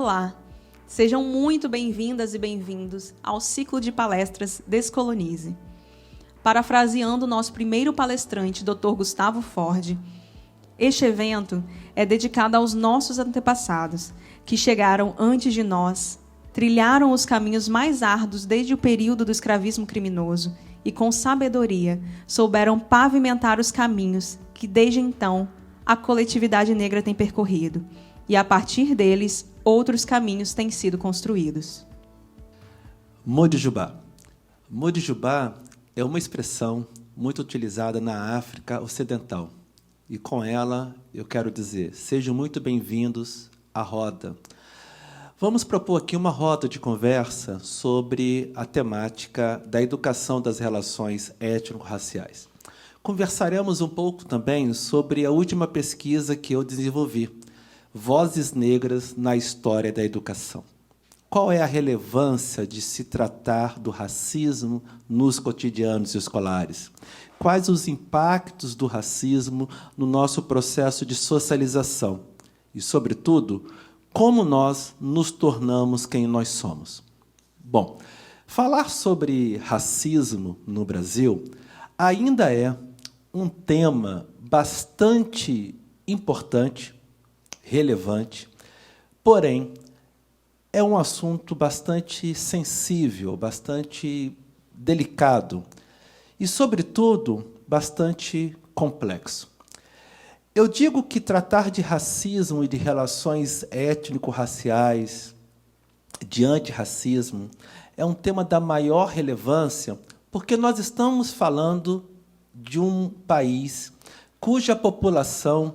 Olá! Sejam muito bem-vindas e bem-vindos ao ciclo de palestras Descolonize. Parafraseando o nosso primeiro palestrante, Dr. Gustavo Ford, este evento é dedicado aos nossos antepassados, que chegaram antes de nós, trilharam os caminhos mais árduos desde o período do escravismo criminoso e, com sabedoria, souberam pavimentar os caminhos que, desde então, a coletividade negra tem percorrido, e, a partir deles, outros caminhos têm sido construídos. Modijubá. Modijubá é uma expressão muito utilizada na África Ocidental. E com ela eu quero dizer, sejam muito bem-vindos à roda. Vamos propor aqui uma roda de conversa sobre a temática da educação das relações étnico-raciais. Conversaremos um pouco também sobre a última pesquisa que eu desenvolvi, Vozes Negras na História da Educação. Qual é a relevância de se tratar do racismo nos cotidianos escolares? Quais os impactos do racismo no nosso processo de socialização? E, sobretudo, como nós nos tornamos quem nós somos? Bom, falar sobre racismo no Brasil ainda é um tema bastante importante, relevante, porém, é um assunto bastante sensível, bastante delicado e, sobretudo, bastante complexo. Eu digo que tratar de racismo e de relações étnico-raciais, de antirracismo, é um tema da maior relevância, porque nós estamos falando de um país cuja população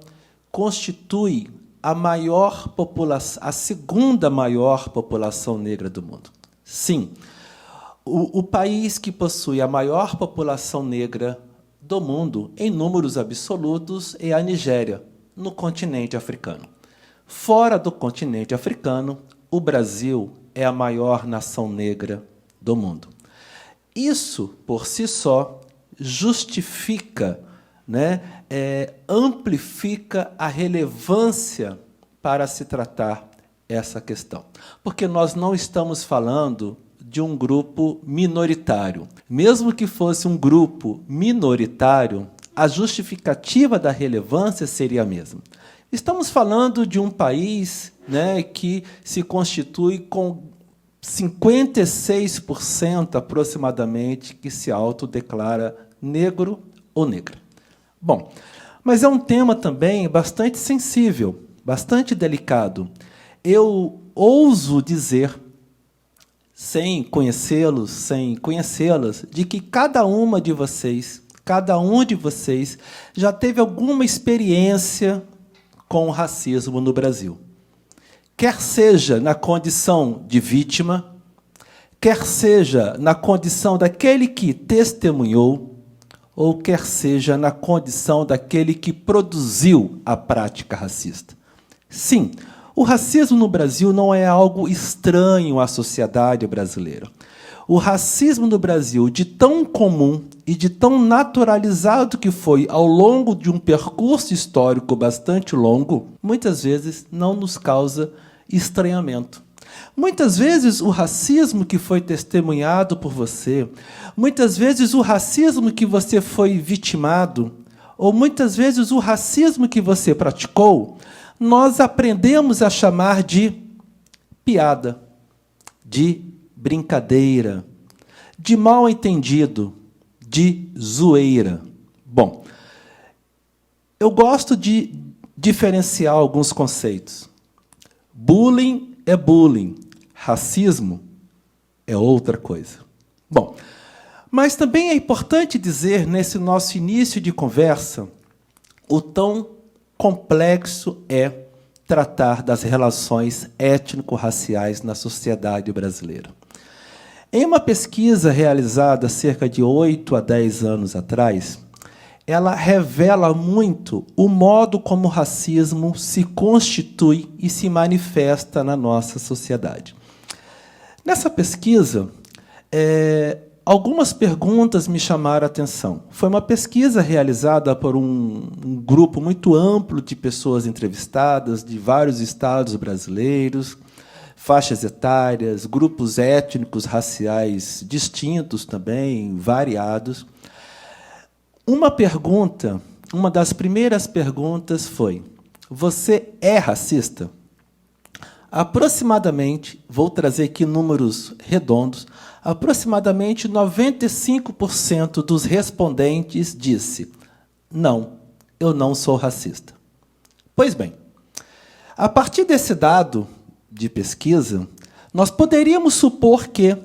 constitui a segunda maior população negra do mundo. Sim, o país que possui a maior população negra do mundo, em números absolutos, é a Nigéria, no continente africano. Fora do continente africano, o Brasil é a maior nação negra do mundo. Isso, por si só, justifica, amplifica a relevância para se tratar essa questão. Porque nós não estamos falando de um grupo minoritário. Mesmo que fosse um grupo minoritário, a justificativa da relevância seria a mesma. Estamos falando de um país, que se constitui com 56% aproximadamente que se autodeclara negro ou negra. Bom, mas é um tema também bastante sensível, bastante delicado. Eu ouso dizer, sem conhecê-los, sem conhecê-las, de que cada um de vocês já teve alguma experiência com o racismo no Brasil. Quer seja na condição de vítima, quer seja na condição daquele que testemunhou, ou quer seja na condição daquele que produziu a prática racista. Sim, o racismo no Brasil não é algo estranho à sociedade brasileira. O racismo no Brasil, de tão comum e de tão naturalizado que foi ao longo de um percurso histórico bastante longo, muitas vezes não nos causa estranhamento. Muitas vezes o racismo que foi testemunhado por você, muitas vezes o racismo que você foi vitimado, ou muitas vezes o racismo que você praticou, nós aprendemos a chamar de piada, de brincadeira, de mal-entendido, de zoeira. Bom, eu gosto de diferenciar alguns conceitos. Bullying é bullying, racismo é outra coisa. Bom, mas também é importante dizer, nesse nosso início de conversa, o tão complexo é tratar das relações étnico-raciais na sociedade brasileira. Em uma pesquisa realizada cerca de 8 a 10 anos atrás, ela revela muito o modo como o racismo se constitui e se manifesta na nossa sociedade. Nessa pesquisa, algumas perguntas me chamaram a atenção. Foi uma pesquisa realizada por um grupo muito amplo de pessoas entrevistadas, de vários estados brasileiros, faixas etárias, grupos étnicos, raciais distintos também, variados. Uma pergunta, uma das primeiras perguntas foi: você é racista? Aproximadamente, vou trazer aqui números redondos, aproximadamente 95% dos respondentes disse: não, eu não sou racista. Pois bem, a partir desse dado de pesquisa, nós poderíamos supor que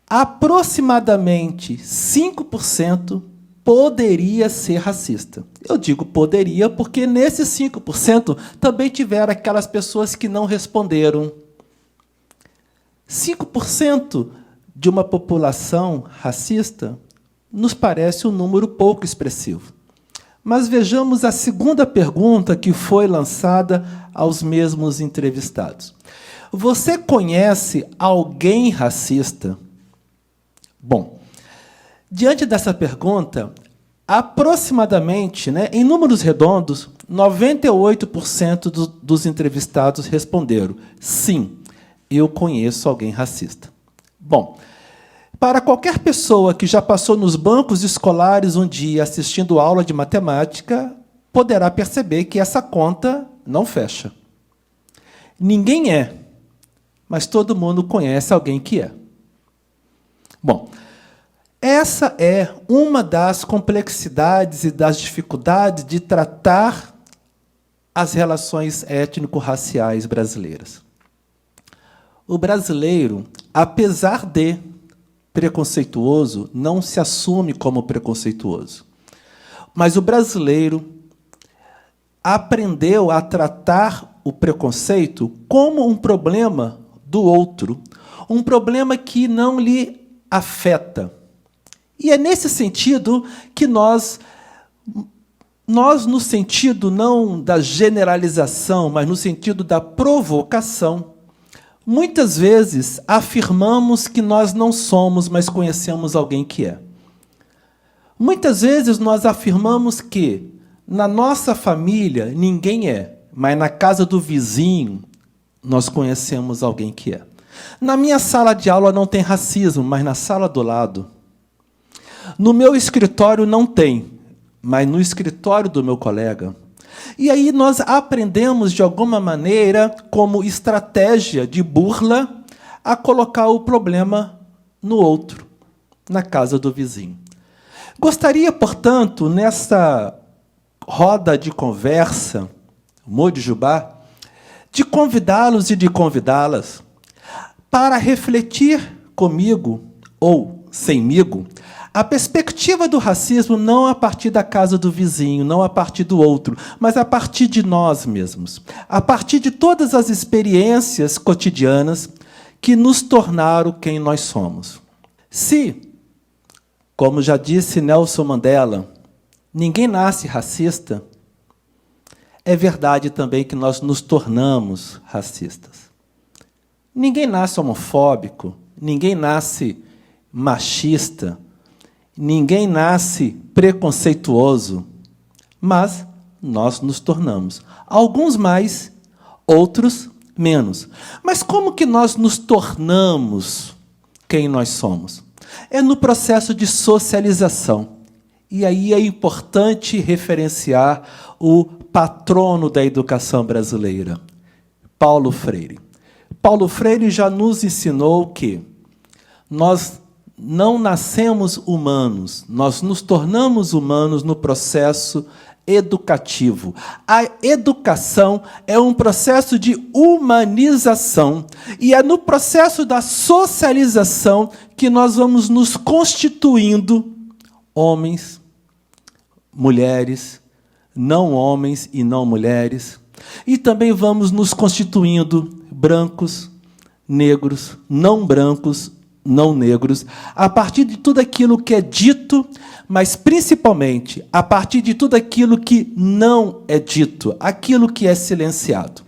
aproximadamente 5% poderia ser racista. Eu digo poderia porque nesses 5% também tiveram aquelas pessoas que não responderam. 5% de uma população racista nos parece um número pouco expressivo. Mas vejamos a segunda pergunta que foi lançada aos mesmos entrevistados. Você conhece alguém racista? Bom, diante dessa pergunta, aproximadamente, em números redondos, 98% dos entrevistados responderam: sim, eu conheço alguém racista. Bom, para qualquer pessoa que já passou nos bancos escolares um dia assistindo aula de matemática, poderá perceber que essa conta não fecha. Ninguém é, mas todo mundo conhece alguém que é. Bom, essa é uma das complexidades e das dificuldades de tratar as relações étnico-raciais brasileiras. O brasileiro, apesar de preconceituoso, não se assume como preconceituoso. Mas o brasileiro aprendeu a tratar o preconceito como um problema do outro, um problema que não lhe afeta. E é nesse sentido que nós no sentido não da generalização, mas no sentido da provocação, muitas vezes afirmamos que nós não somos, mas conhecemos alguém que é. Muitas vezes nós afirmamos que na nossa família ninguém é, mas na casa do vizinho nós conhecemos alguém que é. Na minha sala de aula não tem racismo, mas na sala do lado. No meu escritório não tem, mas no escritório do meu colega. E aí nós aprendemos, de alguma maneira, como estratégia de burla, a colocar o problema no outro, na casa do vizinho. Gostaria, portanto, nessa roda de conversa, Modijubá, de convidá-los e de convidá-las para refletir comigo, ou semigo, a perspectiva do racismo não a partir da casa do vizinho, não a partir do outro, mas a partir de nós mesmos, a partir de todas as experiências cotidianas que nos tornaram quem nós somos. Se, como já disse Nelson Mandela, ninguém nasce racista, é verdade também que nós nos tornamos racistas. Ninguém nasce homofóbico, ninguém nasce machista, ninguém nasce preconceituoso, mas nós nos tornamos. Alguns mais, outros menos. Mas como que nós nos tornamos quem nós somos? É no processo de socialização. E aí é importante referenciar o patrono da educação brasileira, Paulo Freire. Paulo Freire já nos ensinou que nós não nascemos humanos, nós nos tornamos humanos no processo educativo. A educação é um processo de humanização e é no processo da socialização que nós vamos nos constituindo homens, mulheres, não homens e não mulheres, e também vamos nos constituindo brancos, negros, não brancos, não negros, a partir de tudo aquilo que é dito, mas principalmente a partir de tudo aquilo que não é dito, aquilo que é silenciado.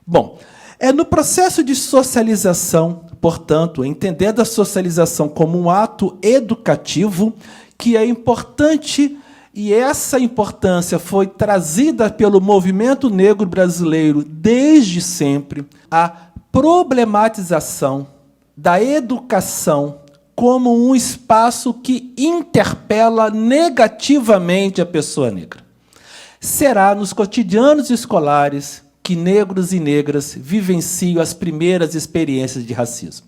Bom, é no processo de socialização, portanto, entendendo a socialização como um ato educativo, que é importante, e essa importância foi trazida pelo movimento negro brasileiro desde sempre, a problematização da educação como um espaço que interpela negativamente a pessoa negra. Será nos cotidianos escolares que negros e negras vivenciam as primeiras experiências de racismo.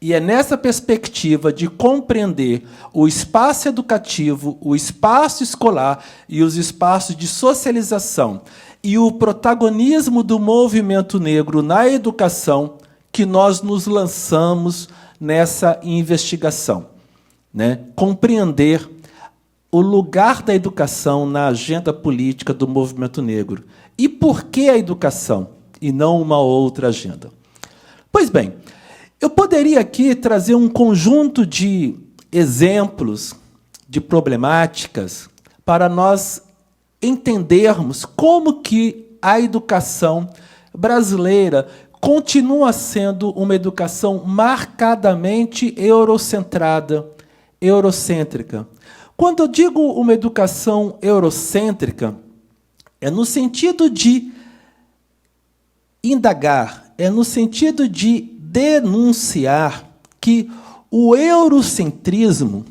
E é nessa perspectiva de compreender o espaço educativo, o espaço escolar e os espaços de socialização e o protagonismo do movimento negro na educação que nós nos lançamos nessa investigação, né? Compreender o lugar da educação na agenda política do movimento negro. E por que a educação e não uma outra agenda? Pois bem, eu poderia aqui trazer um conjunto de exemplos, de problemáticas, para nós entendermos como que a educação brasileira continua sendo uma educação marcadamente eurocentrada, eurocêntrica. Quando eu digo uma educação eurocêntrica, é no sentido de indagar, é no sentido de denunciar que o eurocentrismo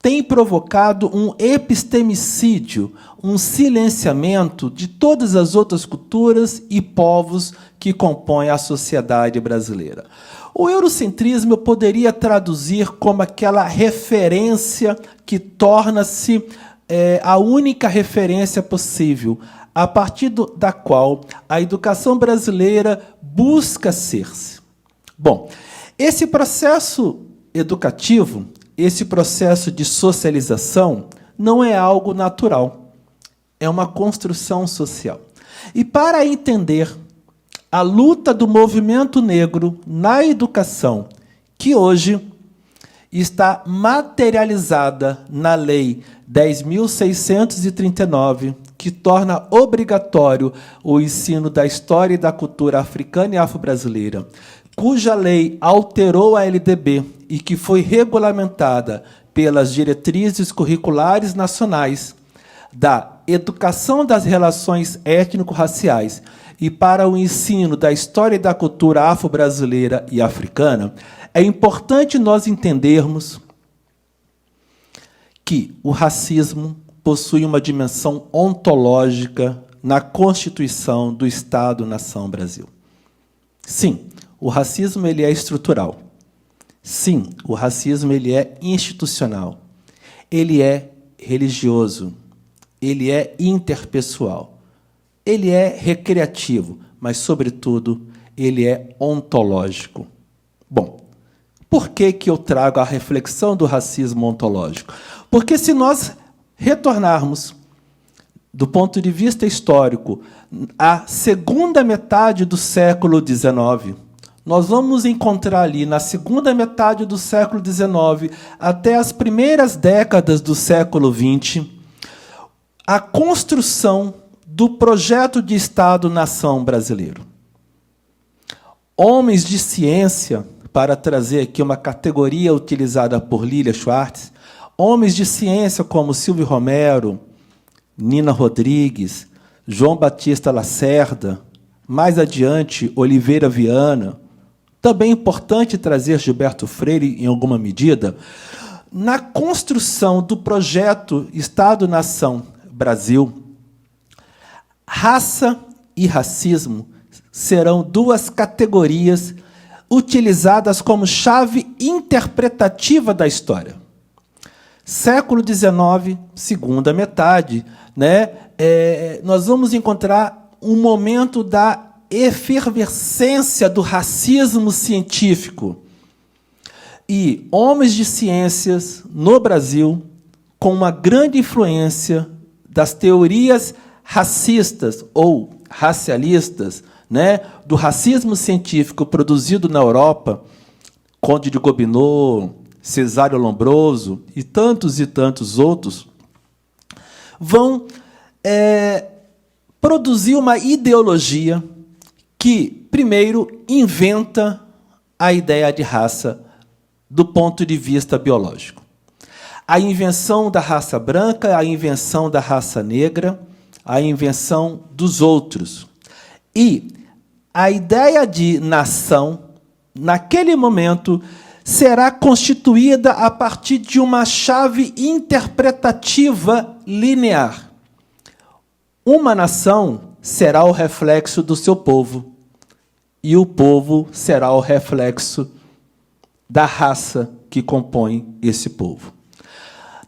tem provocado um epistemicídio, um silenciamento de todas as outras culturas e povos que compõem a sociedade brasileira. O eurocentrismo eu poderia traduzir como aquela referência que torna-se a única referência possível, a partir da qual a educação brasileira busca ser-se. Bom, esse processo educativo, esse processo de socialização, não é algo natural, é uma construção social. E para entender a luta do movimento negro na educação, que hoje está materializada na Lei 10.639, que torna obrigatório o ensino da história e da cultura africana e afro-brasileira, cuja lei alterou a LDB e que foi regulamentada pelas diretrizes curriculares nacionais da educação das relações étnico-raciais e para o ensino da história e da cultura afro-brasileira e africana, é importante nós entendermos que o racismo possui uma dimensão ontológica na Constituição do Estado-nação Brasil. Sim, o racismo ele é estrutural. Sim, o racismo ele é institucional. Ele é religioso. Ele é interpessoal. Ele é recreativo, mas, sobretudo, ele é ontológico. Bom, por que eu trago a reflexão do racismo ontológico? Porque se nós retornarmos, do ponto de vista histórico, à segunda metade do século XIX, nós vamos encontrar ali, na segunda metade do século XIX, até as primeiras décadas do século XX, a construção do projeto de Estado-nação brasileiro. Homens de ciência, para trazer aqui uma categoria utilizada por Lilia Schwartz, homens de ciência como Silvio Romero, Nina Rodrigues, João Batista Lacerda, mais adiante, Oliveira Viana, também é importante trazer Gilberto Freire, em alguma medida, na construção do projeto Estado-nação Brasil, raça e racismo serão duas categorias utilizadas como chave interpretativa da história. Século XIX, segunda metade, né, nós vamos encontrar um momento da efervescência do racismo científico. E homens de ciências no Brasil, com uma grande influência das teorias racistas ou racialistas, né, do racismo científico produzido na Europa, Conde de Gobineau, Cesário Lombroso e tantos outros, vão produzir uma ideologia que, primeiro, inventa a ideia de raça do ponto de vista biológico. A invenção da raça branca, a invenção da raça negra, a invenção dos outros. E a ideia de nação, naquele momento, será constituída a partir de uma chave interpretativa linear. Uma nação será o reflexo do seu povo, e o povo será o reflexo da raça que compõe esse povo.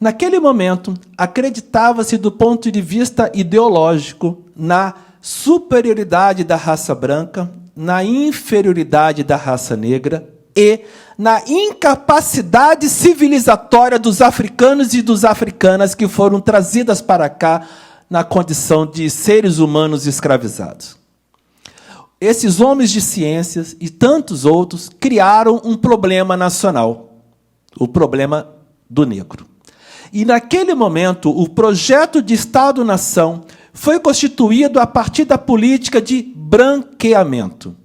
Naquele momento, acreditava-se, do ponto de vista ideológico, na superioridade da raça branca, na inferioridade da raça negra e na incapacidade civilizatória dos africanos e das africanas que foram trazidas para cá na condição de seres humanos escravizados. Esses homens de ciências e tantos outros criaram um problema nacional, o problema do negro. E, naquele momento, o projeto de Estado-nação foi constituído a partir da política de branqueamento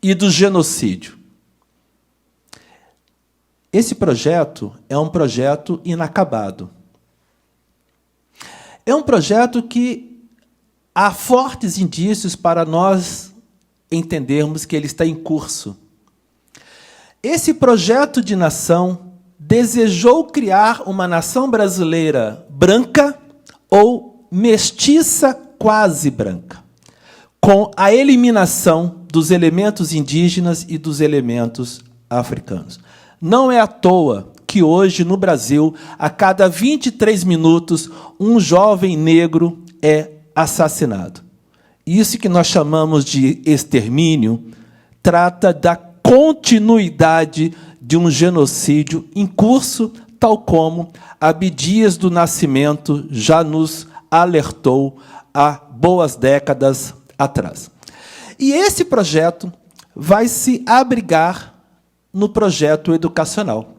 e do genocídio. Esse projeto é um projeto inacabado. É um projeto que há fortes indícios para nós entendermos que ele está em curso. Esse projeto de nação desejou criar uma nação brasileira branca ou mestiça quase branca, com a eliminação dos elementos indígenas e dos elementos africanos. Não é à toa que hoje, no Brasil, a cada 23 minutos, um jovem negro é assassinado. Isso que nós chamamos de extermínio trata da continuidade de um genocídio em curso, tal como Abdias do Nascimento já nos alertou há boas décadas atrás. E esse projeto vai se abrigar no projeto educacional.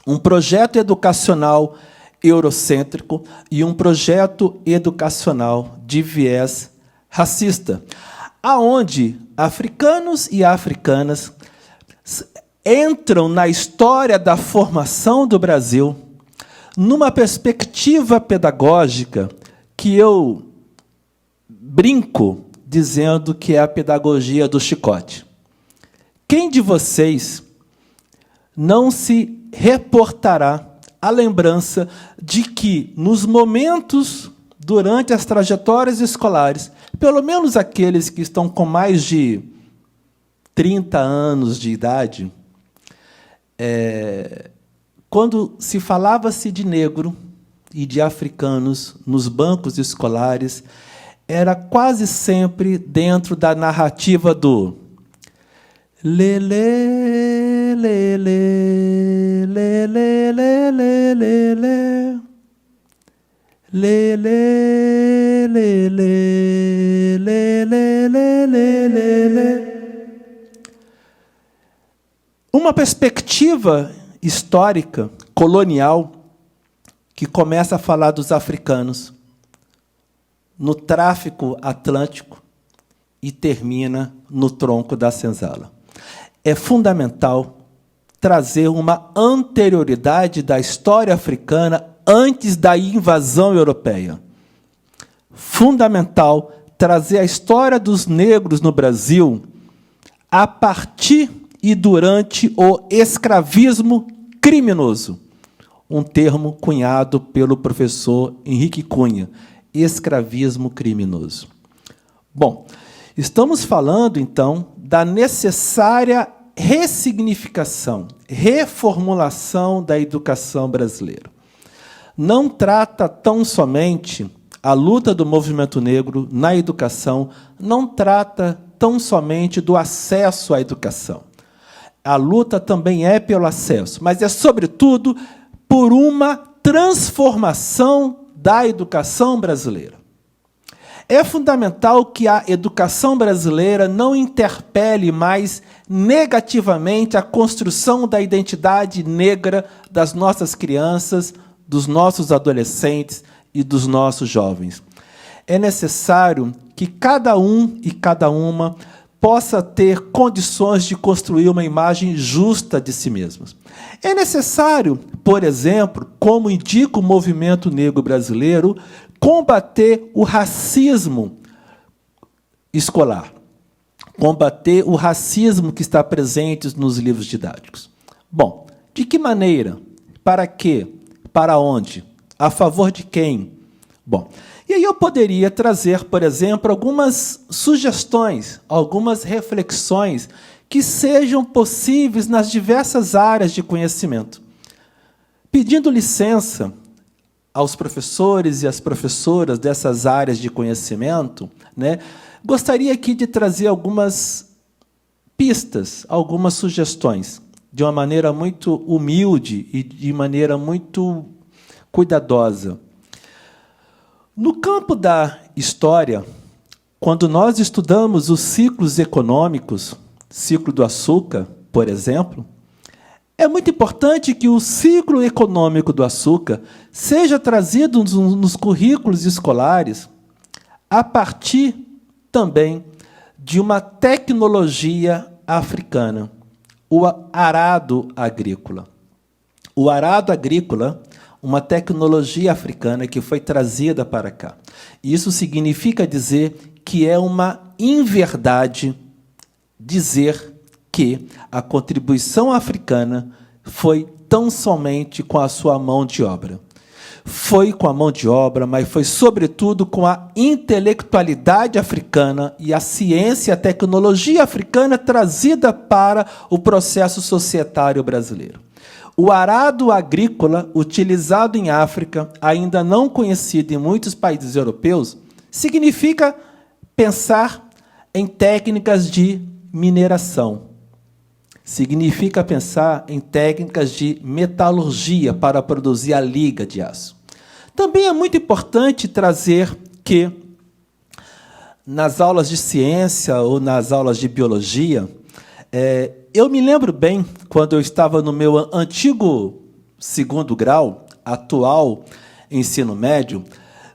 Um projeto educacional eurocêntrico e um projeto educacional de viés racista, aonde africanos e africanas entram na história da formação do Brasil numa perspectiva pedagógica que eu brinco dizendo que é a pedagogia do chicote. Quem de vocês não se reportará à lembrança de que, nos momentos durante as trajetórias escolares, pelo menos aqueles que estão com mais de 30 anos de idade, quando se falava-se de negro e de africanos nos bancos escolares, era quase sempre dentro da narrativa do lelê, lelê, lelê, lelê, lelê, lelê, lelê, lelê, lelê. Uma perspectiva histórica, colonial, que começa a falar dos africanos no tráfico atlântico e termina no tronco da senzala. É fundamental trazer uma anterioridade da história africana antes da invasão europeia. Fundamental trazer a história dos negros no Brasil a partir e durante o escravismo criminoso, um termo cunhado pelo professor Henrique Cunha, escravismo criminoso. Bom, estamos falando, então, da necessária ressignificação, reformulação da educação brasileira. Não trata tão somente a luta do movimento negro na educação, não trata tão somente do acesso à educação. A luta também é pelo acesso, mas é, sobretudo, por uma transformação da educação brasileira. É fundamental que a educação brasileira não interpele mais negativamente a construção da identidade negra das nossas crianças, dos nossos adolescentes e dos nossos jovens. É necessário que cada um e cada uma possa ter condições de construir uma imagem justa de si mesmos. É necessário, por exemplo, como indica o movimento negro brasileiro, combater o racismo escolar. combater o racismo que está presente nos livros didáticos. Bom, de que maneira? Para quê? Para onde? A favor de quem? Bom, e aí eu poderia trazer, por exemplo, algumas sugestões, algumas reflexões que sejam possíveis nas diversas áreas de conhecimento. Pedindo licença aos professores e às professoras dessas áreas de conhecimento, né, gostaria aqui de trazer algumas pistas, algumas sugestões, de uma maneira muito humilde e de maneira muito cuidadosa. No campo da história, quando nós estudamos os ciclos econômicos, ciclo do açúcar, por exemplo, é muito importante que o ciclo econômico do açúcar seja trazido nos currículos escolares a partir também de uma tecnologia africana, o arado agrícola. O arado agrícola, uma tecnologia africana que foi trazida para cá. Isso significa dizer que é uma inverdade dizer que a contribuição africana foi tão somente com a sua mão de obra. Foi com a mão de obra, mas foi, sobretudo, com a intelectualidade africana e a ciência e a tecnologia africana trazida para o processo societário brasileiro. O arado agrícola, utilizado em África, ainda não conhecido em muitos países europeus, significa pensar em técnicas de mineração. Significa pensar em técnicas de metalurgia para produzir a liga de aço. Também é muito importante trazer que, nas aulas de ciência ou nas aulas de biologia, eu me lembro bem, quando eu estava no meu antigo segundo grau, atual ensino médio,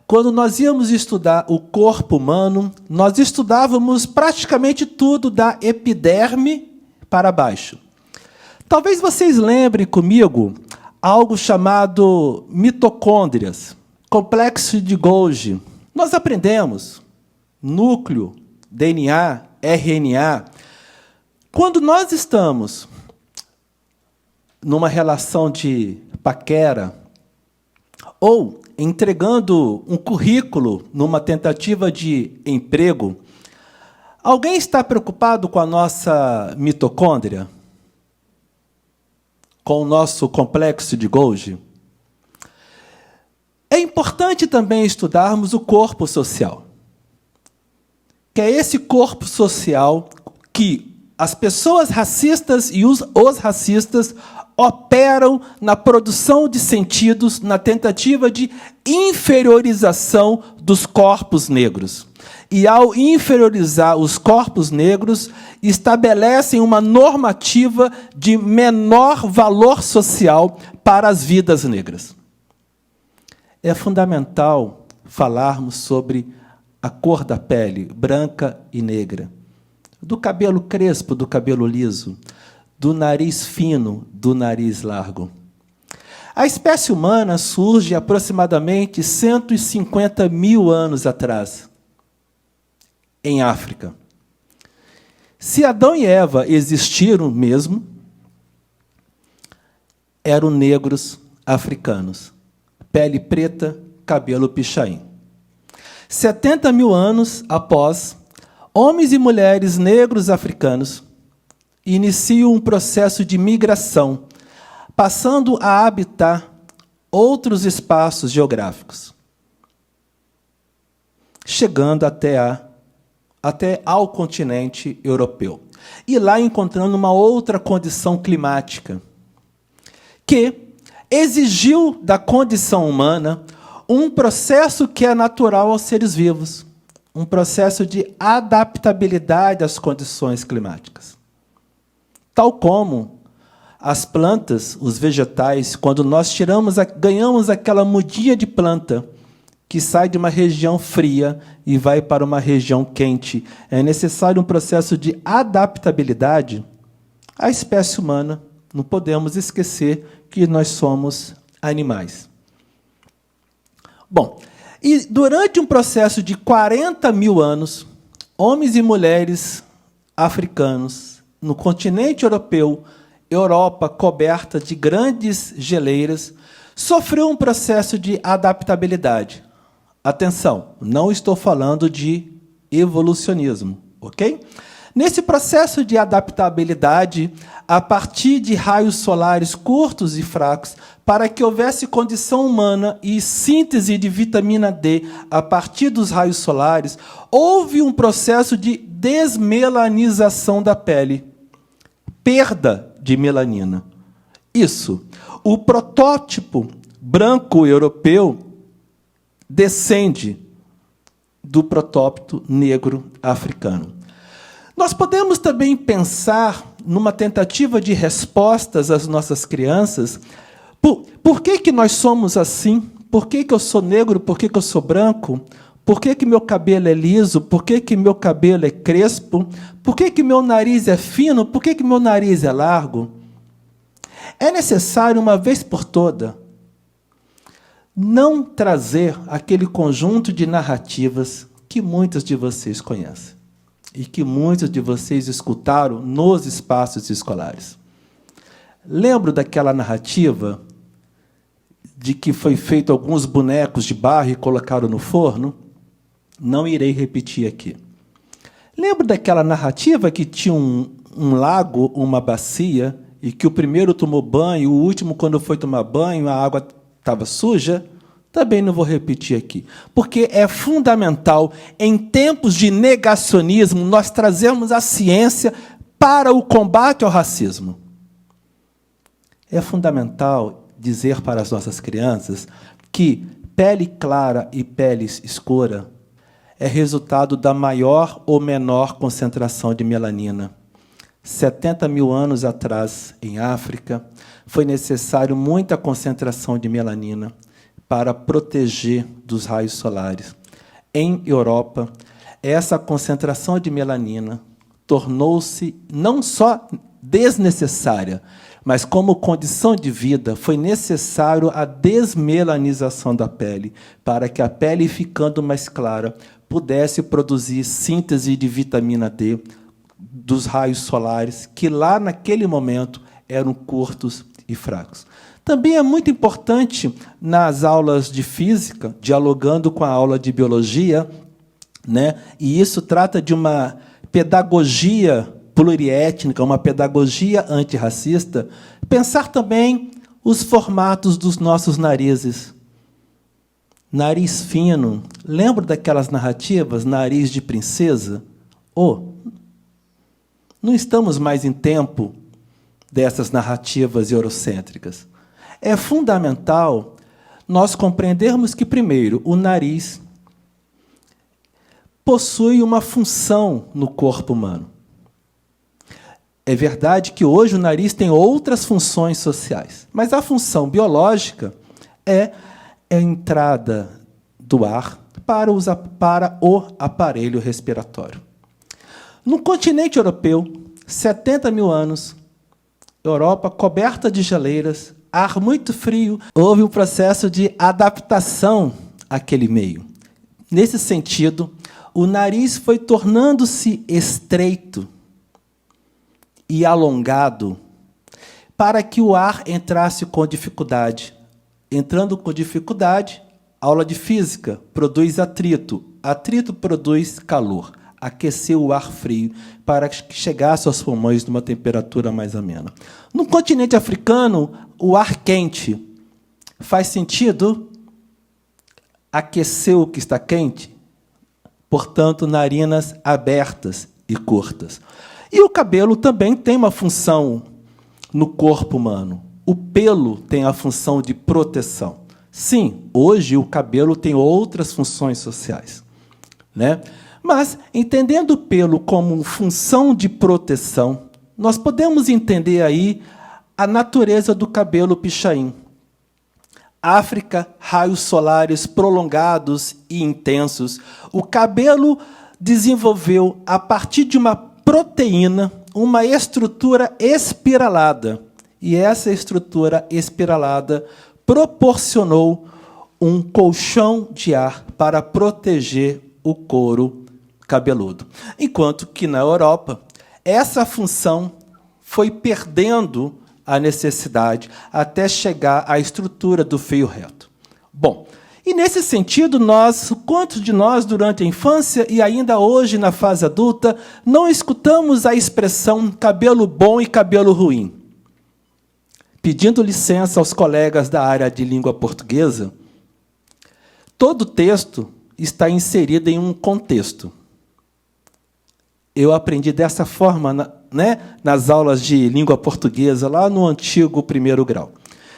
quando nós íamos estudar o corpo humano, nós estudávamos praticamente tudo da epiderme para baixo. Talvez vocês lembrem comigo algo chamado mitocôndrias, complexo de Golgi. Nós aprendemos núcleo, DNA, RNA. Quando nós estamos numa relação de paquera ou entregando um currículo numa tentativa de emprego, alguém está preocupado com a nossa mitocôndria? Com o nosso complexo de Golgi? É importante também estudarmos o corpo social, que é esse corpo social que as pessoas racistas e os racistas operam na produção de sentidos, na tentativa de inferiorização dos corpos negros. E, ao inferiorizar os corpos negros, estabelecem uma normativa de menor valor social para as vidas negras. É fundamental falarmos sobre a cor da pele, branca e negra, do cabelo crespo, do cabelo liso, do nariz fino, do nariz largo. A espécie humana surge aproximadamente 150 mil anos atrás, em África. Se Adão e Eva existiram mesmo, eram negros africanos, pele preta, cabelo pichain. 70 mil anos após, homens e mulheres negros africanos iniciam um processo de migração, passando a habitar outros espaços geográficos, chegando até ao continente europeu. E lá encontrando uma outra condição climática, que exigiu da condição humana um processo que é natural aos seres vivos, um processo de adaptabilidade às condições climáticas. Tal como as plantas, os vegetais, quando nós ganhamos aquela mudinha de planta que sai de uma região fria e vai para uma região quente, é necessário um processo de adaptabilidade. A espécie humana, não podemos esquecer que nós somos animais. Bom, e durante um processo de 40 mil anos, homens e mulheres africanos, no continente europeu, Europa coberta de grandes geleiras, sofreu um processo de adaptabilidade. Atenção, não estou falando de evolucionismo, ok? Nesse processo de adaptabilidade, a partir de raios solares curtos e fracos, para que houvesse condição humana e síntese de vitamina D a partir dos raios solares, houve um processo de desmelanização da pele, perda de melanina. Isso. O protótipo branco europeu descende do protótipo negro africano. Nós podemos também pensar numa tentativa de respostas às nossas crianças. Por que nós somos assim? Por que eu sou negro? Por que eu sou branco? Por que meu cabelo é liso? Por que meu cabelo é crespo? Por que meu nariz é fino? Por que meu nariz é largo? É necessário, uma vez por toda, não trazer aquele conjunto de narrativas que muitos de vocês conhecem e que muitos de vocês escutaram nos espaços escolares. Lembro daquela narrativa de que foi feito alguns bonecos de barro e colocaram no forno? Não irei repetir aqui. Lembro daquela narrativa que tinha um lago, uma bacia, e que o primeiro tomou banho, o último, quando foi tomar banho, a água estava suja? Também não vou repetir aqui. Porque é fundamental, em tempos de negacionismo, nós trazermos a ciência para o combate ao racismo. É fundamental dizer para as nossas crianças que pele clara e pele escura é resultado da maior ou menor concentração de melanina. 70 mil anos atrás, em África, foi necessário muita concentração de melanina para proteger dos raios solares. Em Europa, essa concentração de melanina tornou-se não só desnecessária, mas como condição de vida, foi necessário a desmelanização da pele, para que a pele, ficando mais clara, pudesse produzir síntese de vitamina D dos raios solares, que lá naquele momento eram curtos e fracos. Também é muito importante, nas aulas de física, dialogando com a aula de biologia, né? E isso trata de uma pedagogia pluriétnica, uma pedagogia antirracista, pensar também os formatos dos nossos narizes. Nariz fino. Lembra daquelas narrativas, nariz de princesa? Não estamos mais em tempo dessas narrativas eurocêntricas. É fundamental nós compreendermos que, primeiro, o nariz possui uma função no corpo humano. É verdade que hoje o nariz tem outras funções sociais, mas a função biológica é a entrada do ar para o aparelho respiratório. No continente europeu, 70 mil anos, Europa coberta de geleiras, ar muito frio, houve um processo de adaptação àquele meio. Nesse sentido, o nariz foi tornando-se estreito e alongado para que o ar entrasse com dificuldade. Entrando com dificuldade, aula de física produz atrito. Atrito produz calor. Aqueceu o ar frio para que chegasse aos pulmões numa temperatura mais amena. No continente africano, o ar quente faz sentido aquecer o que está quente? Portanto, narinas abertas e curtas. E o cabelo também tem uma função no corpo humano. O pelo tem a função de proteção. Sim, hoje o cabelo tem outras funções sociais, né? Mas, entendendo o pelo como função de proteção, nós podemos entender aí a natureza do cabelo pichain. África, raios solares prolongados e intensos. O cabelo desenvolveu, a partir de uma proteína, uma estrutura espiralada. E essa estrutura espiralada proporcionou um colchão de ar para proteger o couro cabeludo. Enquanto que, na Europa, essa função foi perdendo a necessidade até chegar à estrutura do fio reto. Bom, e nesse sentido, quantos de nós, durante a infância e ainda hoje na fase adulta, não escutamos a expressão cabelo bom e cabelo ruim? Pedindo licença aos colegas da área de língua portuguesa, todo texto está inserido em um contexto. Eu aprendi dessa forma, nas aulas de língua portuguesa, lá no antigo 1º grau.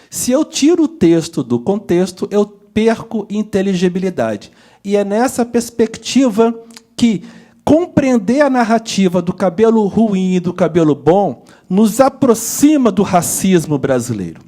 Se eu tiro o texto do contexto, eu perco inteligibilidade. E é nessa perspectiva que compreender a narrativa do cabelo ruim e do cabelo bom nos aproxima do racismo brasileiro.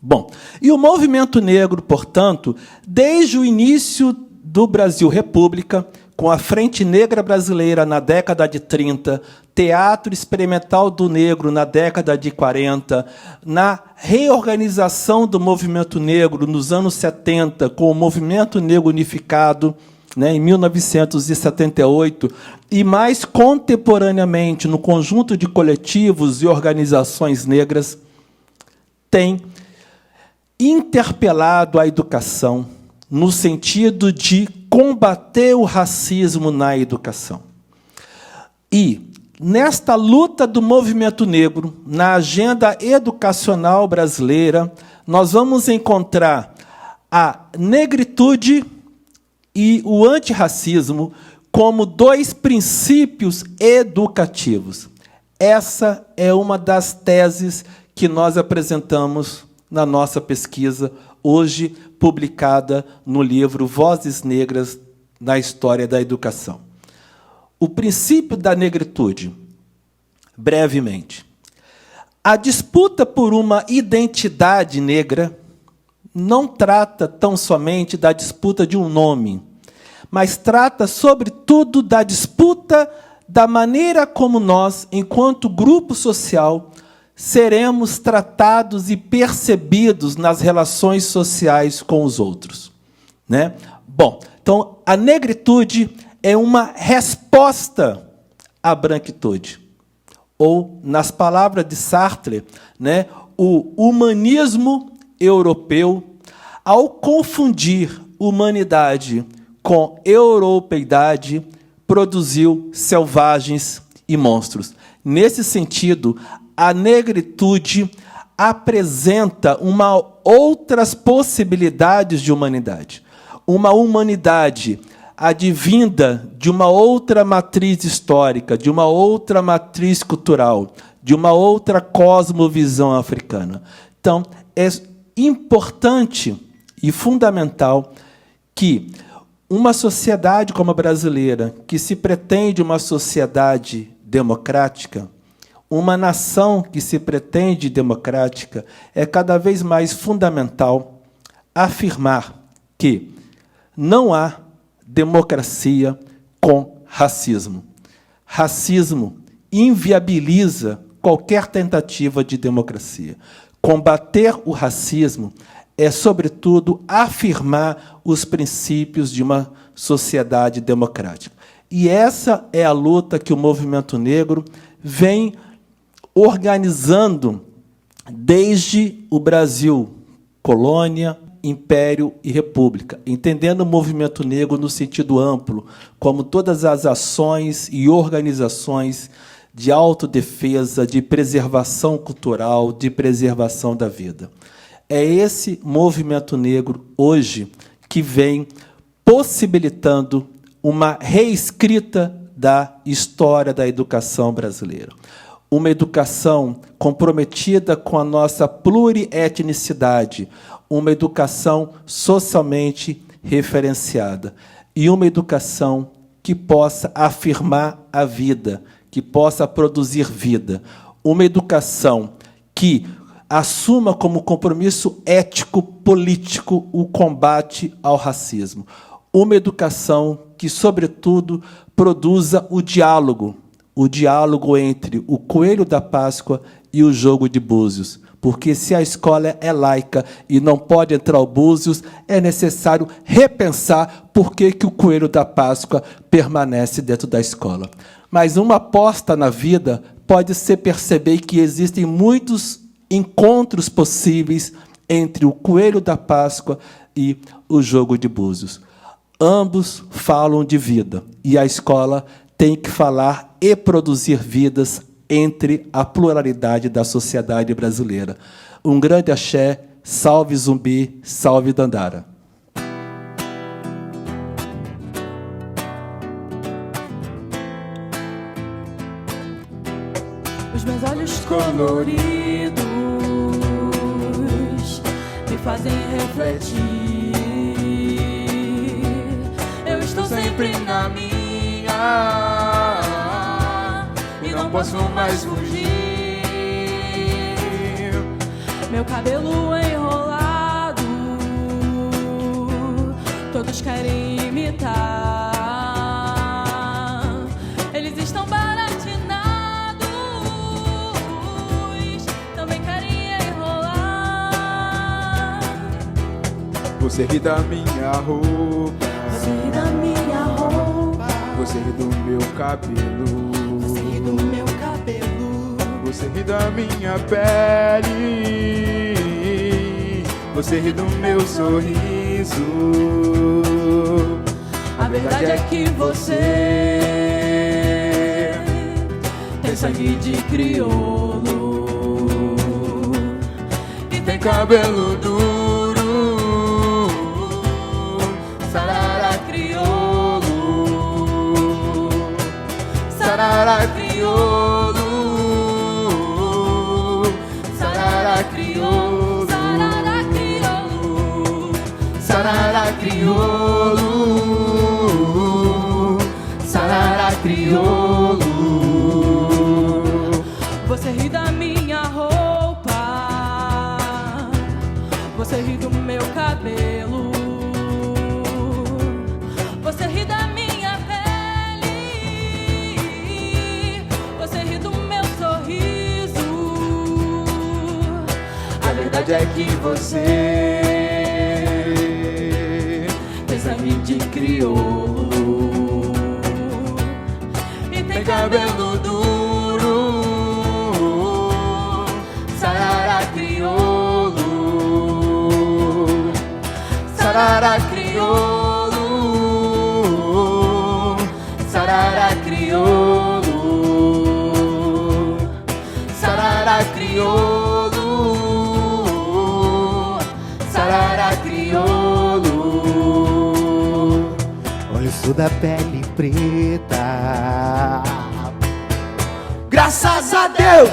Bom, e o movimento negro, portanto, desde o início do Brasil República, com a Frente Negra Brasileira na década de 30, Teatro Experimental do Negro na década de 40, na reorganização do movimento negro nos anos 70, com o Movimento Negro Unificado, em 1978, e mais contemporaneamente no conjunto de coletivos e organizações negras, tem interpelado a educação no sentido de combater o racismo na educação. E, nesta luta do movimento negro, na agenda educacional brasileira, nós vamos encontrar a negritude e o antirracismo como dois princípios educativos. Essa é uma das teses que nós apresentamos na nossa pesquisa, hoje publicada no livro Vozes Negras na História da Educação. O princípio da negritude, brevemente. A disputa por uma identidade negra não trata tão somente da disputa de um nome, mas trata, sobretudo, da disputa da maneira como nós, enquanto grupo social, seremos tratados e percebidos nas relações sociais com os outros. Bom, então, a negritude é uma resposta à branquitude. Ou, nas palavras de Sartre, o humanismo europeu, ao confundir humanidade com europeidade, produziu selvagens e monstros. Nesse sentido, a negritude apresenta outras possibilidades de humanidade. Uma humanidade advinda de uma outra matriz histórica, de uma outra matriz cultural, de uma outra cosmovisão africana. Então, é importante e fundamental que uma sociedade como a brasileira, que se pretende uma sociedade democrática, uma nação que se pretende democrática, é cada vez mais fundamental afirmar que não há democracia com racismo. Racismo inviabiliza qualquer tentativa de democracia. Combater o racismo é, sobretudo, afirmar os princípios de uma sociedade democrática. E essa é a luta que o movimento negro vem organizando desde o Brasil, colônia, império e república, entendendo o movimento negro no sentido amplo, como todas as ações e organizações de autodefesa, de preservação cultural, de preservação da vida. É esse movimento negro, hoje, que vem possibilitando uma reescrita da história da educação brasileira. Uma educação comprometida com a nossa plurietnicidade, uma educação socialmente referenciada e uma educação que possa afirmar a vida, que possa produzir vida. Uma educação que assuma como compromisso ético-político o combate ao racismo. Uma educação que, sobretudo, produza o diálogo entre o coelho da Páscoa e o jogo de búzios. Porque, se a escola é laica e não pode entrar o búzios, é necessário repensar por que o coelho da Páscoa permanece dentro da escola. Mas uma aposta na vida pode ser perceber que existem muitos encontros possíveis entre o coelho da Páscoa e o jogo de búzios. Ambos falam de vida, e a escola tem que falar e produzir vidas entre a pluralidade da sociedade brasileira. Um grande axé, salve Zumbi, salve Dandara. Os meus olhos coloridos me fazem refletir. Eu estou sempre na minha e não posso mais fugir. Meu cabelo enrolado, todos querem imitar. Eles estão baratinados, também querem enrolar. Você ri da minha roupa, Você ri da minha roupa, você ri do meu cabelo, você ri do meu cabelo, você ri da minha pele, você ri do meu sorriso. A verdade é que você tem sangue de crioulo e tem cabelo duro, sarará crioulo, sarará crioulo, sarará crioulo, sarará crioulo, sarará crioulo. Você ri da minha roupa, você ri do meu cabelo, você ri da minha pele, você ri do meu sorriso. A verdade é que você tem sangue de crioulo e tem cabelo duro, sarará crioulo, sarará crioulo, sarará crioulo, sarará crioulo, sarará crioulo. Olha, eu sou da pele preta, graças a Deus.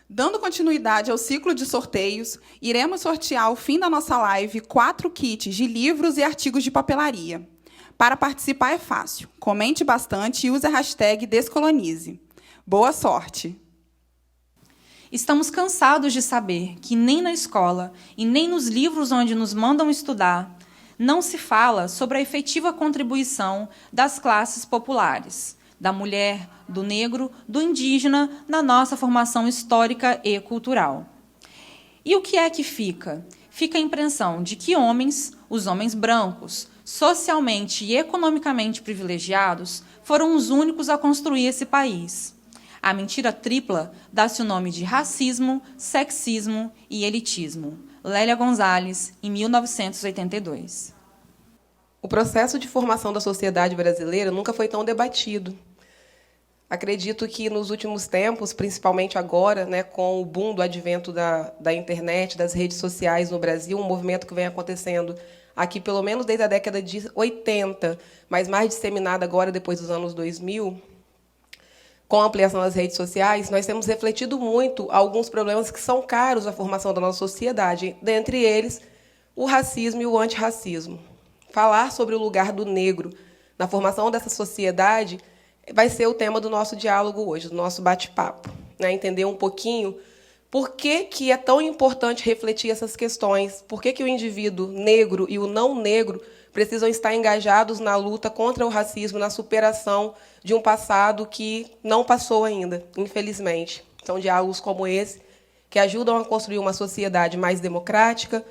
Dando continuidade ao ciclo de sorteios, iremos sortear ao fim da nossa live 4 kits de livros e artigos de papelaria. Para participar é fácil. Comente bastante e use a hashtag Descolonize. Boa sorte! Estamos cansados de saber que nem na escola e nem nos livros onde nos mandam estudar não se fala sobre a efetiva contribuição das classes populares, da mulher, do negro, do indígena na nossa formação histórica e cultural. E o que é que fica? Fica a impressão de que homens, os homens brancos, socialmente e economicamente privilegiados, foram os únicos a construir esse país. A mentira tripla dá-se o nome de racismo, sexismo e elitismo. Lélia Gonzalez, em 1982. O processo de formação da sociedade brasileira nunca foi tão debatido. Acredito que, nos últimos tempos, principalmente agora, né, com o boom do advento da internet, das redes sociais no Brasil, um movimento que vem acontecendo aqui pelo menos desde a década de 80, mas mais disseminado agora, depois dos anos 2000, com a ampliação das redes sociais, nós temos refletido muito alguns problemas que são caros à formação da nossa sociedade, dentre eles o racismo e o antirracismo. Falar sobre o lugar do negro na formação dessa sociedade vai ser o tema do nosso diálogo hoje, do nosso bate-papo, né? Entender um pouquinho por que é tão importante refletir essas questões, por que o indivíduo negro e o não negro precisam estar engajados na luta contra o racismo, na superação de um passado que não passou ainda, infelizmente. São diálogos como esse que ajudam a construir uma sociedade mais democrática,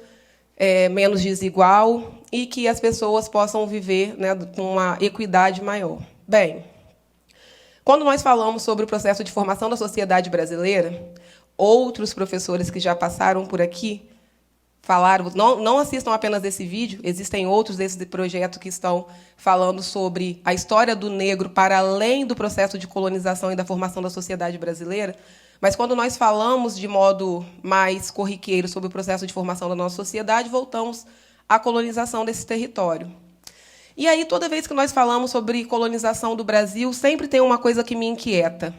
menos desigual e que as pessoas possam viver, né, com uma equidade maior. Bem, quando nós falamos sobre o processo de formação da sociedade brasileira, outros professores que já passaram por aqui falaram, não assistam apenas esse vídeo, existem outros desse projeto que estão falando sobre a história do negro para além do processo de colonização e da formação da sociedade brasileira, mas quando nós falamos de modo mais corriqueiro sobre o processo de formação da nossa sociedade, voltamos à colonização desse território. E aí, toda vez que nós falamos sobre colonização do Brasil, sempre tem uma coisa que me inquieta.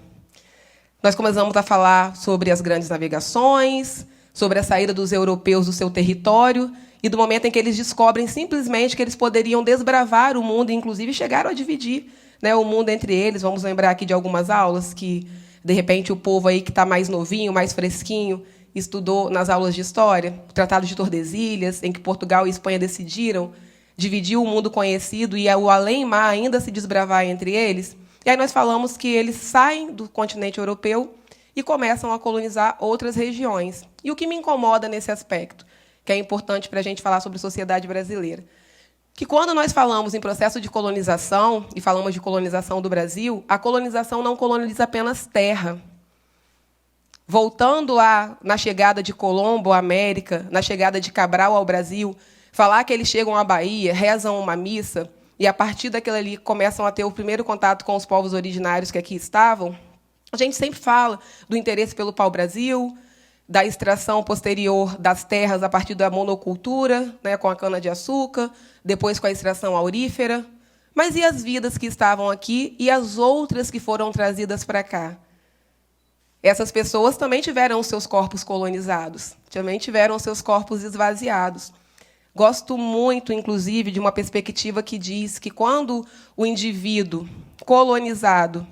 Nós começamos a falar sobre as grandes navegações, sobre a saída dos europeus do seu território e do momento em que eles descobrem simplesmente que eles poderiam desbravar o mundo, e, inclusive, chegaram a dividir, né, o mundo entre eles. Vamos lembrar aqui de algumas aulas que, de repente, o povo aí que está mais novinho, mais fresquinho, estudou nas aulas de história, o Tratado de Tordesilhas, em que Portugal e Espanha decidiram dividir o mundo conhecido e o além-mar ainda se desbravar entre eles. E aí nós falamos que eles saem do continente europeu e começam a colonizar outras regiões. E o que me incomoda nesse aspecto, que é importante para a gente falar sobre a sociedade brasileira, que quando nós falamos em processo de colonização, e falamos de colonização do Brasil, a colonização não coloniza apenas terra. Voltando na chegada de Colombo à América, na chegada de Cabral ao Brasil, falar que eles chegam à Bahia, rezam uma missa, e, a partir daquilo ali, começam a ter o primeiro contato com os povos originários que aqui estavam, a gente sempre fala do interesse pelo pau-brasil, da extração posterior das terras a partir da monocultura, né, com a cana-de-açúcar, depois com a extração aurífera. Mas e as vidas que estavam aqui e as outras que foram trazidas para cá? Essas pessoas também tiveram os seus corpos colonizados, também tiveram os seus corpos esvaziados. Gosto muito, inclusive, de uma perspectiva que diz que, quando o indivíduo colonizado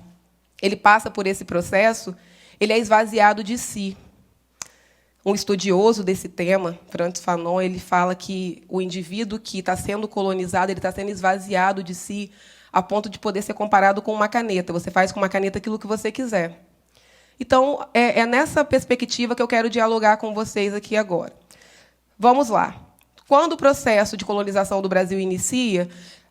ele passa por esse processo, ele é esvaziado de si. Um estudioso desse tema, Frantz Fanon, ele fala que o indivíduo que está sendo colonizado, ele está sendo esvaziado de si a ponto de poder ser comparado com uma caneta. Você faz com uma caneta aquilo que você quiser. Então, é nessa perspectiva que eu quero dialogar com vocês aqui agora. Vamos lá. Quando o processo de colonização do Brasil inicia,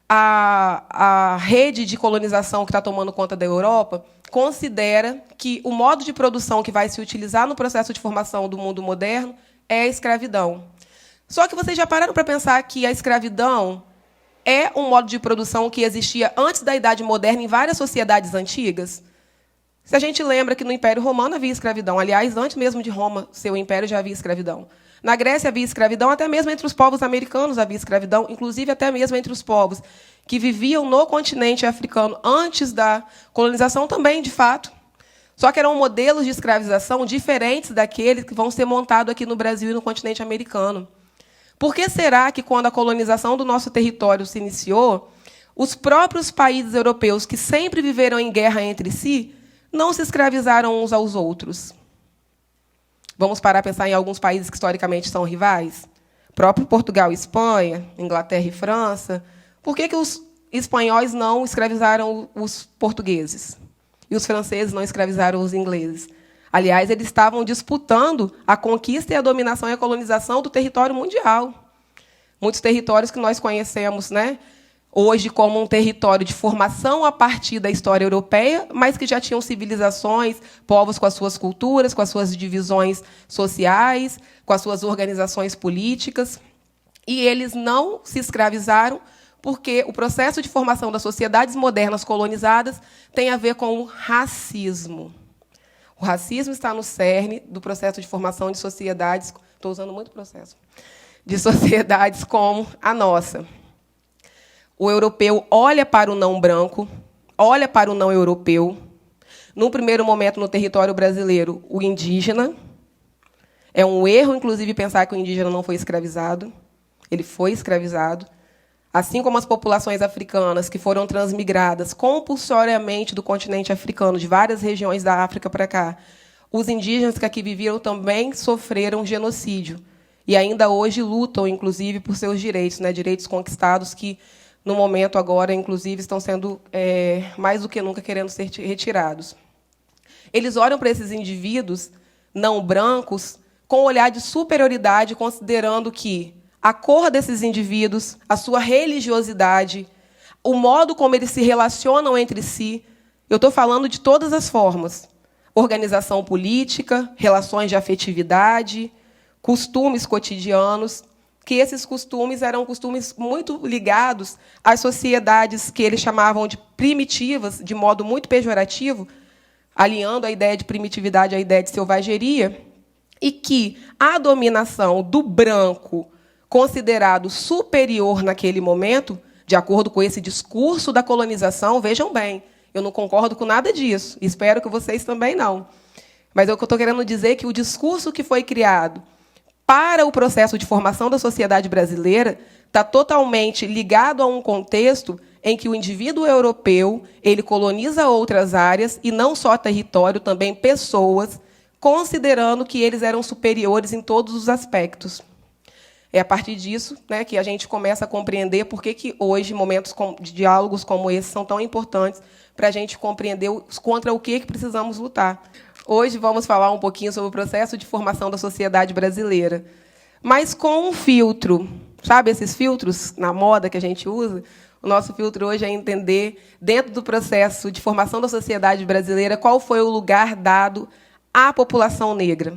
a rede de colonização que está tomando conta da Europa considera que o modo de produção que vai se utilizar no processo de formação do mundo moderno é a escravidão. Só que vocês já pararam para pensar que a escravidão é um modo de produção que existia antes da Idade Moderna em várias sociedades antigas? Se a gente lembra que no Império Romano havia escravidão, aliás, antes mesmo de Roma, seu império, já havia escravidão. Na Grécia havia escravidão, até mesmo entre os povos americanos havia escravidão, inclusive até mesmo entre os povos que viviam no continente africano antes da colonização também, de fato. Só que eram modelos de escravização diferentes daqueles que vão ser montados aqui no Brasil e no continente americano. Por que será que, quando a colonização do nosso território se iniciou, os próprios países europeus, que sempre viveram em guerra entre si, não se escravizaram uns aos outros? Vamos parar a pensar em alguns países que, historicamente, são rivais? Próprio Portugal e Espanha, Inglaterra e França. Por que os espanhóis não escravizaram os portugueses? E os franceses não escravizaram os ingleses? Aliás, eles estavam disputando a conquista e a dominação e a colonização do território mundial. Muitos territórios que nós conhecemos, né, hoje como um território de formação a partir da história europeia, mas que já tinham civilizações, povos com as suas culturas, com as suas divisões sociais, com as suas organizações políticas. E eles não se escravizaram porque o processo de formação das sociedades modernas colonizadas tem a ver com o racismo. O racismo está no cerne do processo de formação de sociedades, estou usando muito processo, de sociedades como a nossa. O europeu olha para o não branco, olha para o não europeu. Num primeiro momento, no território brasileiro, o indígena. É um erro, inclusive, pensar que o indígena não foi escravizado. Ele foi escravizado. Assim como as populações africanas que foram transmigradas compulsoriamente do continente africano, de várias regiões da África para cá, os indígenas que aqui viviam também sofreram genocídio. E ainda hoje lutam, inclusive, por seus direitos, né, direitos conquistados que, no momento agora, inclusive, estão sendo, mais do que nunca, querendo ser retirados. Eles olham para esses indivíduos não brancos com um olhar de superioridade, considerando que a cor desses indivíduos, a sua religiosidade, o modo como eles se relacionam entre si. Eu estou falando de todas as formas. Organização política, relações de afetividade, costumes cotidianos, que esses costumes eram costumes muito ligados às sociedades que eles chamavam de primitivas, de modo muito pejorativo, alinhando a ideia de primitividade à ideia de selvageria, e que a dominação do branco, considerado superior naquele momento, de acordo com esse discurso da colonização, vejam bem, eu não concordo com nada disso, espero que vocês também não. Mas o que eu estou querendo dizer é que o discurso que foi criado para o processo de formação da sociedade brasileira está totalmente ligado a um contexto em que o indivíduo europeu ele coloniza outras áreas, e não só território, também pessoas, considerando que eles eram superiores em todos os aspectos. É a partir disso, né, que a gente começa a compreender por que hoje momentos de diálogos como esse são tão importantes para a gente compreender contra o que precisamos lutar. Hoje vamos falar um pouquinho sobre o processo de formação da sociedade brasileira, mas com um filtro. Sabe esses filtros na moda que a gente usa? O nosso filtro hoje é entender, dentro do processo de formação da sociedade brasileira, qual foi o lugar dado à população negra.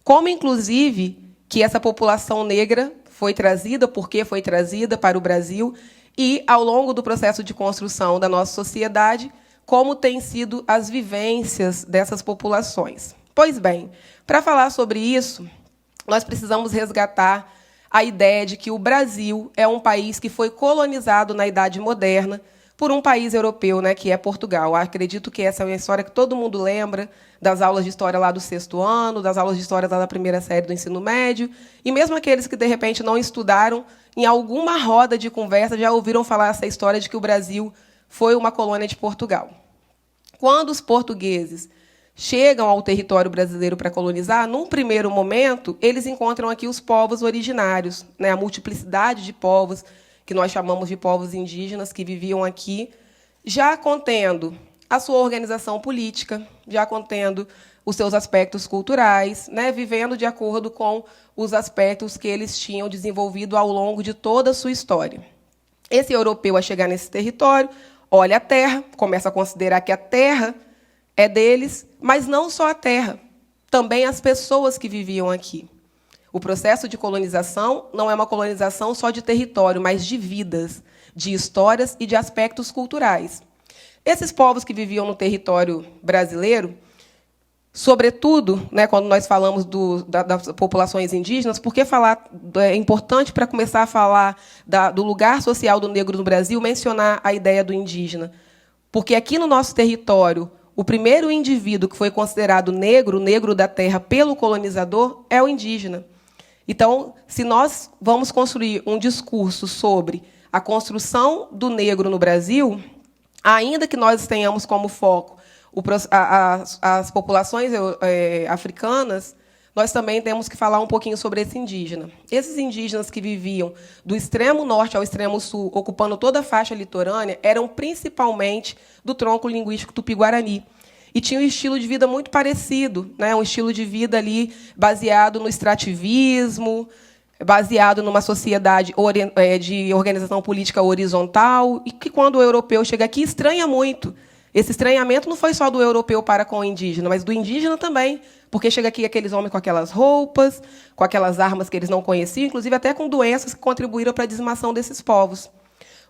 Como, inclusive, que essa população negra foi trazida, por que foi trazida para o Brasil, e, ao longo do processo de construção da nossa sociedade, como têm sido as vivências dessas populações. Pois bem, para falar sobre isso, nós precisamos resgatar a ideia de que o Brasil é um país que foi colonizado na Idade Moderna por um país europeu, né, que é Portugal. Eu acredito que essa é uma história que todo mundo lembra, das aulas de história lá do 6º ano, das aulas de história lá da 1ª série do ensino médio, e mesmo aqueles que, de repente, não estudaram, em alguma roda de conversa já ouviram falar essa história de que o Brasil foi uma colônia de Portugal. Quando os portugueses chegam ao território brasileiro para colonizar, num primeiro momento, eles encontram aqui os povos originários, né, a multiplicidade de povos, que nós chamamos de povos indígenas, que viviam aqui, já contendo a sua organização política, já contendo os seus aspectos culturais, né, vivendo de acordo com os aspectos que eles tinham desenvolvido ao longo de toda a sua história. Esse europeu, a chegar nesse território, olha a terra, começa a considerar que a terra é deles, mas não só a terra, também as pessoas que viviam aqui. O processo de colonização não é uma colonização só de território, mas de vidas, de histórias e de aspectos culturais. Esses povos que viviam no território brasileiro, sobretudo, né, quando nós falamos das populações indígenas, porque falar é importante para começar a falar do lugar social do negro no Brasil, mencionar a ideia do indígena. Porque aqui no nosso território, o primeiro indivíduo que foi considerado negro, o negro da terra, pelo colonizador, é o indígena. Então, se nós vamos construir um discurso sobre a construção do negro no Brasil, ainda que nós tenhamos como foco as populações africanas, nós também temos que falar um pouquinho sobre esse indígena. Esses indígenas que viviam do extremo norte ao extremo sul, ocupando toda a faixa litorânea, eram principalmente do tronco linguístico tupi-guarani. E tinham um estilo de vida muito parecido, né? Um estilo de vida ali baseado no extrativismo, baseado numa sociedade de organização política horizontal, e que, quando o europeu chega aqui, estranha muito. Esse estranhamento não foi só do europeu para com o indígena, mas do indígena também, porque chega aqui aqueles homens com aquelas roupas, com aquelas armas que eles não conheciam, inclusive até com doenças que contribuíram para a dizimação desses povos.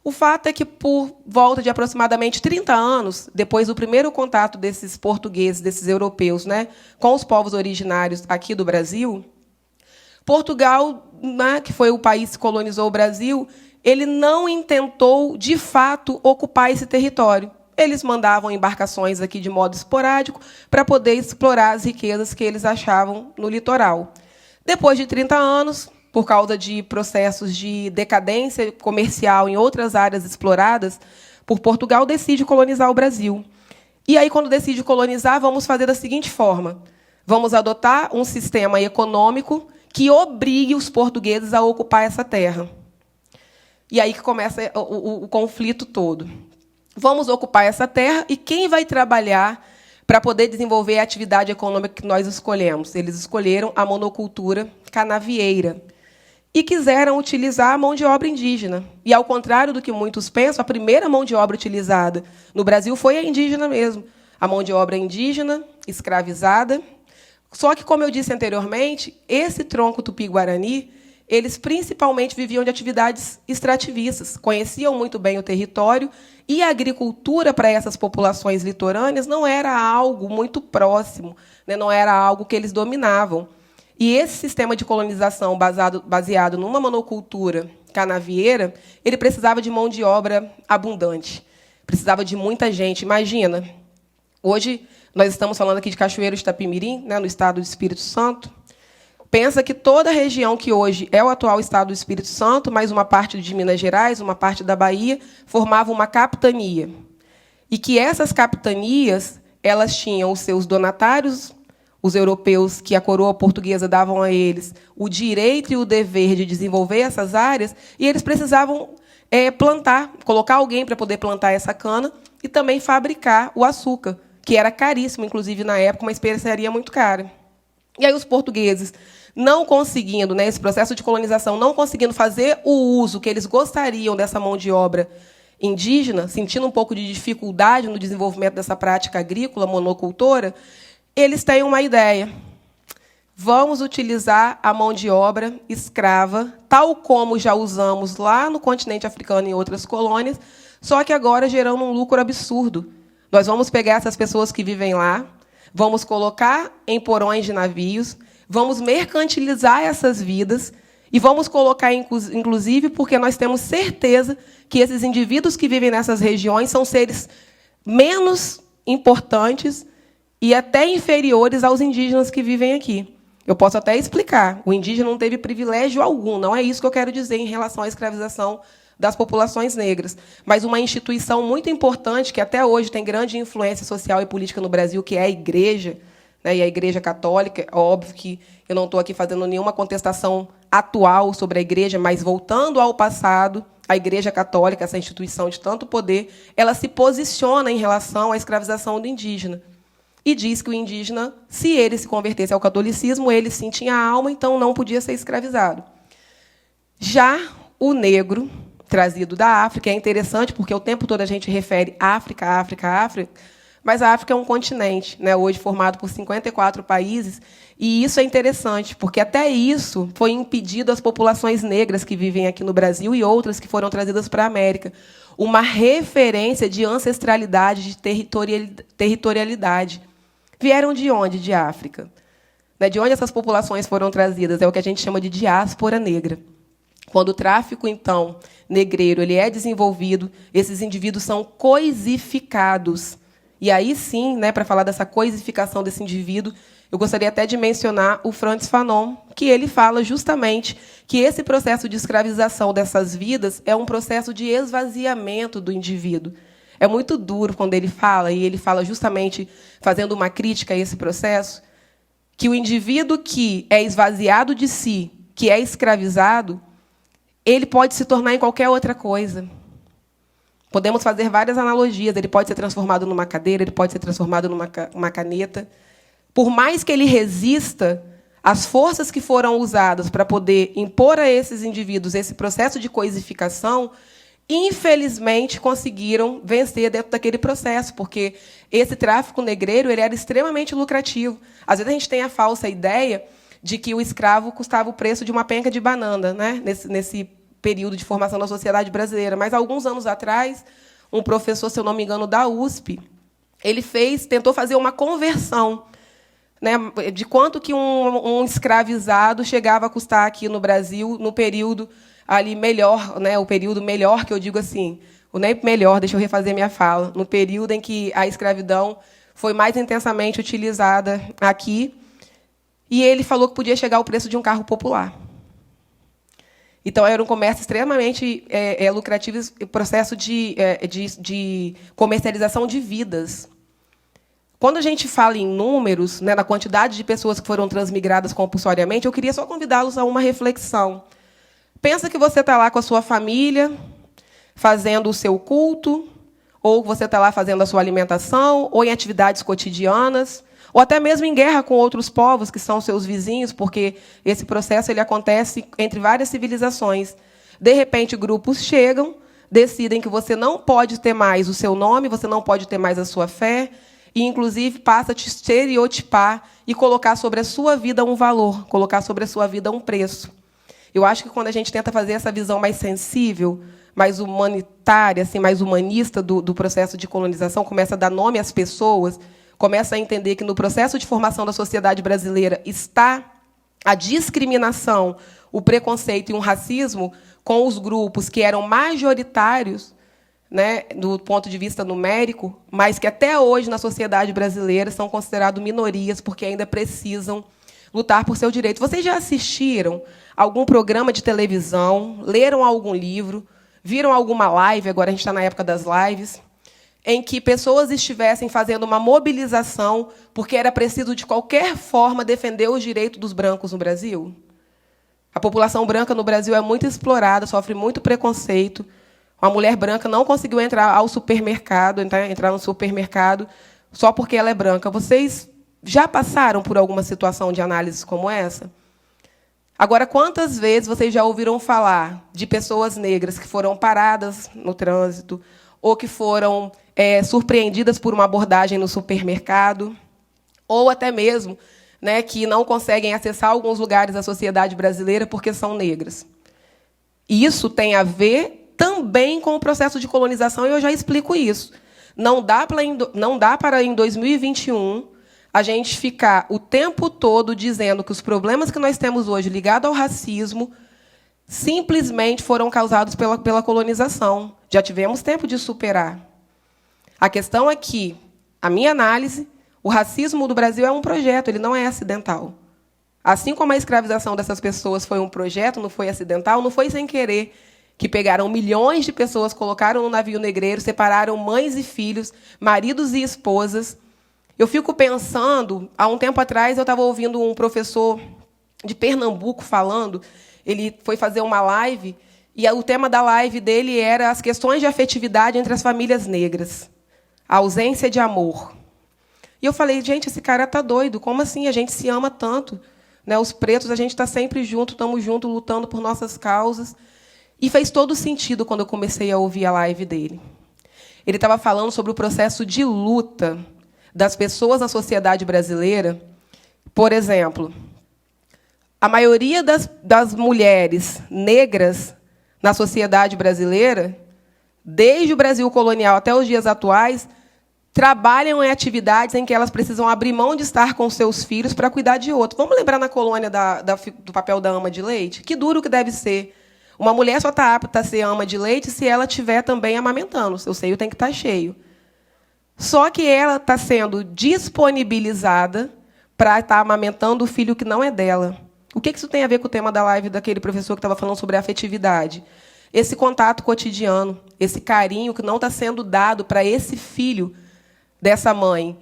O fato é que, por volta de aproximadamente 30 anos, depois do primeiro contato desses portugueses, desses europeus, né, com os povos originários aqui do Brasil, Portugal, né, que foi o país que colonizou o Brasil, ele não intentou, de fato, ocupar esse território. Eles mandavam embarcações aqui de modo esporádico para poder explorar as riquezas que eles achavam no litoral. Depois de 30 anos, por causa de processos de decadência comercial em outras áreas exploradas por Portugal, decide colonizar o Brasil. E aí, quando decide colonizar, vamos fazer da seguinte forma: vamos adotar um sistema econômico que obrigue os portugueses a ocupar essa terra. E aí que começa o conflito todo. Vamos ocupar essa terra, e quem vai trabalhar para poder desenvolver a atividade econômica que nós escolhemos? Eles escolheram a monocultura canavieira. e quiseram utilizar a mão de obra indígena. E, ao contrário do que muitos pensam, a primeira mão de obra utilizada no Brasil foi a indígena mesmo. A mão de obra indígena, escravizada. Só que, como eu disse anteriormente, esse tronco tupi-guarani, eles principalmente viviam de atividades extrativistas, conheciam muito bem o território, e a agricultura para essas populações litorâneas não era algo muito próximo, né? Não era algo que eles dominavam. E esse sistema de colonização baseado numa monocultura canavieira, ele precisava de mão de obra abundante, precisava de muita gente. Imagina, hoje nós estamos falando aqui de Cachoeiro de Itapemirim, né, no estado do Espírito Santo. Pensa que toda a região que hoje é o atual estado do Espírito Santo, mais uma parte de Minas Gerais, uma parte da Bahia, formava uma capitania. E que essas capitanias, elas tinham os seus donatários, os europeus, que a coroa portuguesa davam a eles o direito e o dever de desenvolver essas áreas, e eles precisavam plantar, colocar alguém para poder plantar essa cana e também fabricar o açúcar, que era caríssimo, inclusive, na época, uma especiaria muito cara. E aí os portugueses, não conseguindo, né, esse processo de colonização, não conseguindo fazer o uso que eles gostariam dessa mão de obra indígena, sentindo um pouco de dificuldade no desenvolvimento dessa prática agrícola monocultora, eles têm uma ideia. Vamos utilizar a mão de obra escrava, tal como já usamos lá no continente africano e em outras colônias, só que agora gerando um lucro absurdo. Nós vamos pegar essas pessoas que vivem lá, vamos colocar em porões de navios, vamos mercantilizar essas vidas e vamos colocar, inclusive, porque nós temos certeza que esses indivíduos que vivem nessas regiões são seres menos importantes e até inferiores aos indígenas que vivem aqui. Eu posso até explicar. O indígena não teve privilégio algum. Não é isso que eu quero dizer em relação à escravização das populações negras. Mas uma instituição muito importante, que até hoje tem grande influência social e política no Brasil, que é a Igreja, né, e a Igreja Católica. Óbvio que eu não estou aqui fazendo nenhuma contestação atual sobre a Igreja, mas, voltando ao passado, a Igreja Católica, essa instituição de tanto poder, ela se posiciona em relação à escravização do indígena. E diz que o indígena, se ele se convertesse ao catolicismo, ele sim tinha alma, então não podia ser escravizado. Já o negro, trazido da África, é interessante, porque o tempo todo a gente refere África, África, África, mas a África é um continente, né, hoje formado por 54 países, e isso é interessante, porque até isso foi impedido às populações negras que vivem aqui no Brasil e outras que foram trazidas para a América. Uma referência de ancestralidade, de territorialidade. Vieram de onde? De África. De onde essas populações foram trazidas? É o que a gente chama de diáspora negra. Quando o tráfico, então, negreiro, ele é desenvolvido, esses indivíduos são coisificados. E aí sim, né, para falar dessa coisificação desse indivíduo, eu gostaria até de mencionar o Frantz Fanon, que ele fala justamente que esse processo de escravização dessas vidas é um processo de esvaziamento do indivíduo. É muito duro quando ele fala, e ele fala justamente fazendo uma crítica a esse processo, que o indivíduo que é esvaziado de si, que é escravizado, ele pode se tornar em qualquer outra coisa. Podemos fazer várias analogias. Ele pode ser transformado numa cadeira, ele pode ser transformado numa caneta. Por mais que ele resista, as forças que foram usadas para poder impor a esses indivíduos esse processo de coisificação, infelizmente, conseguiram vencer dentro daquele processo, porque esse tráfico negreiro ele era extremamente lucrativo. Às vezes a gente tem a falsa ideia de que o escravo custava o preço de uma penca de banana, né, nesse período de formação da sociedade brasileira. Mas, alguns anos atrás, um professor, se eu não me engano, da USP, ele tentou fazer uma conversão, né, de quanto que um escravizado chegava a custar aqui no Brasil no período ali melhor, né, o período melhor, que eu digo assim, o nem melhor, deixa eu refazer minha fala, no período em que a escravidão foi mais intensamente utilizada aqui, e ele falou que podia chegar ao preço de um carro popular. Então, era um comércio extremamente lucrativo, processo de comercialização de vidas. Quando a gente fala em números, né, na quantidade de pessoas que foram transmigradas compulsoriamente, eu queria só convidá-los a uma reflexão. Pensa que você está lá com a sua família, fazendo o seu culto, ou você está lá fazendo a sua alimentação, ou em atividades cotidianas, ou até mesmo em guerra com outros povos que são seus vizinhos, porque esse processo ele acontece entre várias civilizações. De repente, grupos chegam, decidem que você não pode ter mais o seu nome, você não pode ter mais a sua fé, e, inclusive, passa a te estereotipar e colocar sobre a sua vida um valor, colocar sobre a sua vida um preço. Eu acho que, quando a gente tenta fazer essa visão mais sensível, mais humanitária, assim, mais humanista do processo de colonização, começa a dar nome às pessoas, começa a entender que, no processo de formação da sociedade brasileira, está a discriminação, o preconceito e um racismo com os grupos que eram majoritários, né, do ponto de vista numérico, mas que até hoje na sociedade brasileira são considerados minorias porque ainda precisam lutar por seu direito. Vocês já assistiram algum programa de televisão, leram algum livro, viram alguma live, agora a gente está na época das lives, em que pessoas estivessem fazendo uma mobilização porque era preciso, de qualquer forma, defender os direitos dos brancos no Brasil? A população branca no Brasil é muito explorada, sofre muito preconceito. Uma mulher branca não conseguiu entrar ao supermercado, entrar no supermercado só porque ela é branca. Vocês já passaram por alguma situação de análise como essa? Agora, quantas vezes vocês já ouviram falar de pessoas negras que foram paradas no trânsito ou que foram surpreendidas por uma abordagem no supermercado, ou até mesmo, né, que não conseguem acessar alguns lugares da sociedade brasileira porque são negras? E isso tem a ver também com o processo de colonização, e eu já explico isso. Não dá para, em 2021, a gente ficar o tempo todo dizendo que os problemas que nós temos hoje ligados ao racismo simplesmente foram causados pela colonização. Já tivemos tempo de superar. A questão é que, a minha análise, o racismo do Brasil é um projeto, ele não é acidental. Assim como a escravização dessas pessoas foi um projeto, não foi acidental, não foi sem querer, que pegaram milhões de pessoas, colocaram no navio negreiro, separaram mães e filhos, maridos e esposas. Eu fico pensando, há um tempo atrás, eu estava ouvindo um professor de Pernambuco falando, ele foi fazer uma live, e o tema da live dele era as questões de afetividade entre as famílias negras, a ausência de amor. E eu falei, gente, esse cara está doido, como assim? A gente se ama tanto, né? Os pretos, a gente está sempre junto, estamos juntos, lutando por nossas causas. E fez todo sentido quando eu comecei a ouvir a live dele. Ele estava falando sobre o processo de luta das pessoas na sociedade brasileira. Por exemplo, a maioria das mulheres negras na sociedade brasileira, desde o Brasil colonial até os dias atuais, trabalham em atividades em que elas precisam abrir mão de estar com seus filhos para cuidar de outro. Vamos lembrar na colônia do papel da ama de leite? Que duro que deve ser. Uma mulher só está apta a ser ama de leite se ela estiver também amamentando. O seu seio tem que estar cheio. Só que ela está sendo disponibilizada para estar amamentando o filho que não é dela. O que isso tem a ver com o tema da live daquele professor que estava falando sobre a afetividade? Esse contato cotidiano, esse carinho que não está sendo dado para esse filho dessa mãe,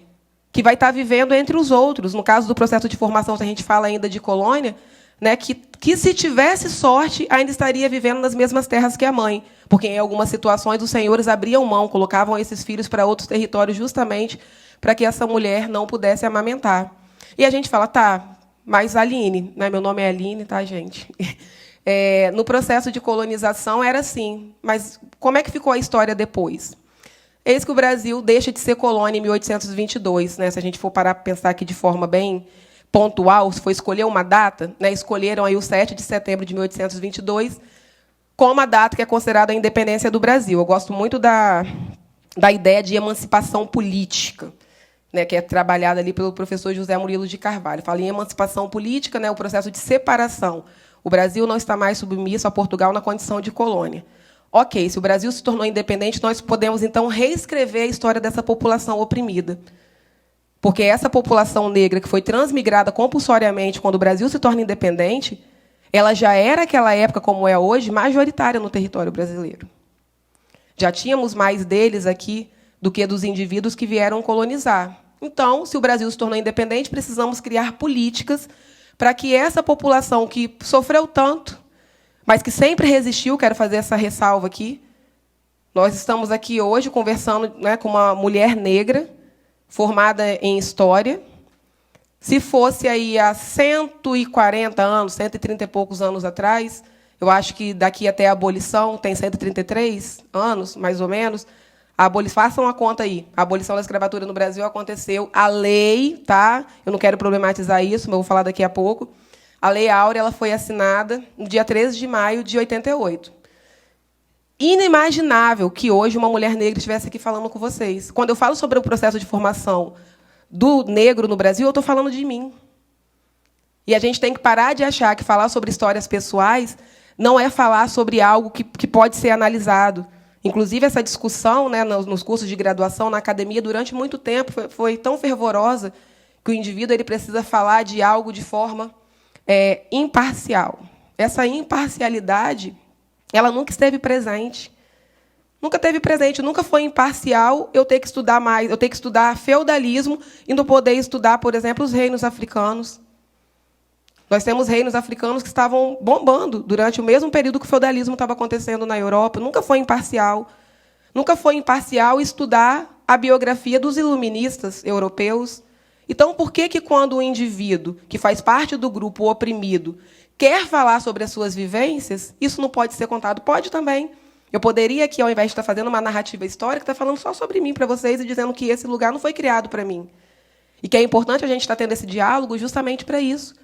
que vai estar vivendo entre os outros. No caso do processo de formação, se a gente fala ainda de colônia, né, que se tivesse sorte, ainda estaria vivendo nas mesmas terras que a mãe, porque, em algumas situações, os senhores abriam mão, colocavam esses filhos para outros territórios justamente para que essa mulher não pudesse amamentar. E a gente fala, tá, mas Aline, né, meu nome é Aline, tá, gente? No processo de colonização era assim, mas como é que ficou a história depois? Eis que o Brasil deixa de ser colônia em 1822, né, se a gente for parar para pensar aqui de forma bem pontual, se for escolher uma data, né, escolheram aí o 7 de setembro de 1822 como a data que é considerada a independência do Brasil. Eu gosto muito da ideia de emancipação política, né, que é trabalhada ali pelo professor José Murilo de Carvalho. Fala em emancipação política, né, o processo de separação. O Brasil não está mais submisso a Portugal na condição de colônia. Ok, se o Brasil se tornou independente, nós podemos, então, reescrever a história dessa população oprimida. Porque essa população negra que foi transmigrada compulsoriamente quando o Brasil se torna independente, ela já era, naquela época, como é hoje, majoritária no território brasileiro. Já tínhamos mais deles aqui do que dos indivíduos que vieram colonizar. Então, se o Brasil se tornou independente, precisamos criar políticas para que essa população que sofreu tanto, mas que sempre resistiu, quero fazer essa ressalva aqui, nós estamos aqui hoje conversando, né, com uma mulher negra, formada em História, Se fosse aí há 140 anos, 130 e poucos anos atrás, eu acho que daqui até a abolição tem 133 anos, mais ou menos. Façam a conta aí. A abolição da escravatura no Brasil aconteceu. A lei, tá? Eu não quero problematizar isso, mas eu vou falar daqui a pouco. A Lei Áurea ela foi assinada no dia 13 de maio de 88. Inimaginável que hoje uma mulher negra estivesse aqui falando com vocês. Quando eu falo sobre o processo de formação do negro no Brasil, eu estou falando de mim. E a gente tem que parar de achar que falar sobre histórias pessoais não é falar sobre algo que pode ser analisado. Inclusive, essa discussão, né, nos cursos de graduação, na academia, durante muito tempo, foi tão fervorosa que o indivíduo ele precisa falar de algo de forma imparcial. Essa imparcialidade ela nunca esteve presente. Nunca esteve presente, nunca foi imparcial eu ter que estudar mais, eu ter que estudar feudalismo e não poder estudar, por exemplo, os reinos africanos. Nós temos reinos africanos que estavam bombando durante o mesmo período que o feudalismo estava acontecendo na Europa. Nunca foi imparcial. Nunca foi imparcial estudar a biografia dos iluministas europeus. Então, por que, quando o indivíduo, que faz parte do grupo oprimido, quer falar sobre as suas vivências, isso não pode ser contado? Pode também. Eu poderia aqui, ao invés de estar fazendo uma narrativa histórica, estar falando só sobre mim para vocês e dizendo que esse lugar não foi criado para mim. E que é importante a gente estar tendo esse diálogo justamente para isso.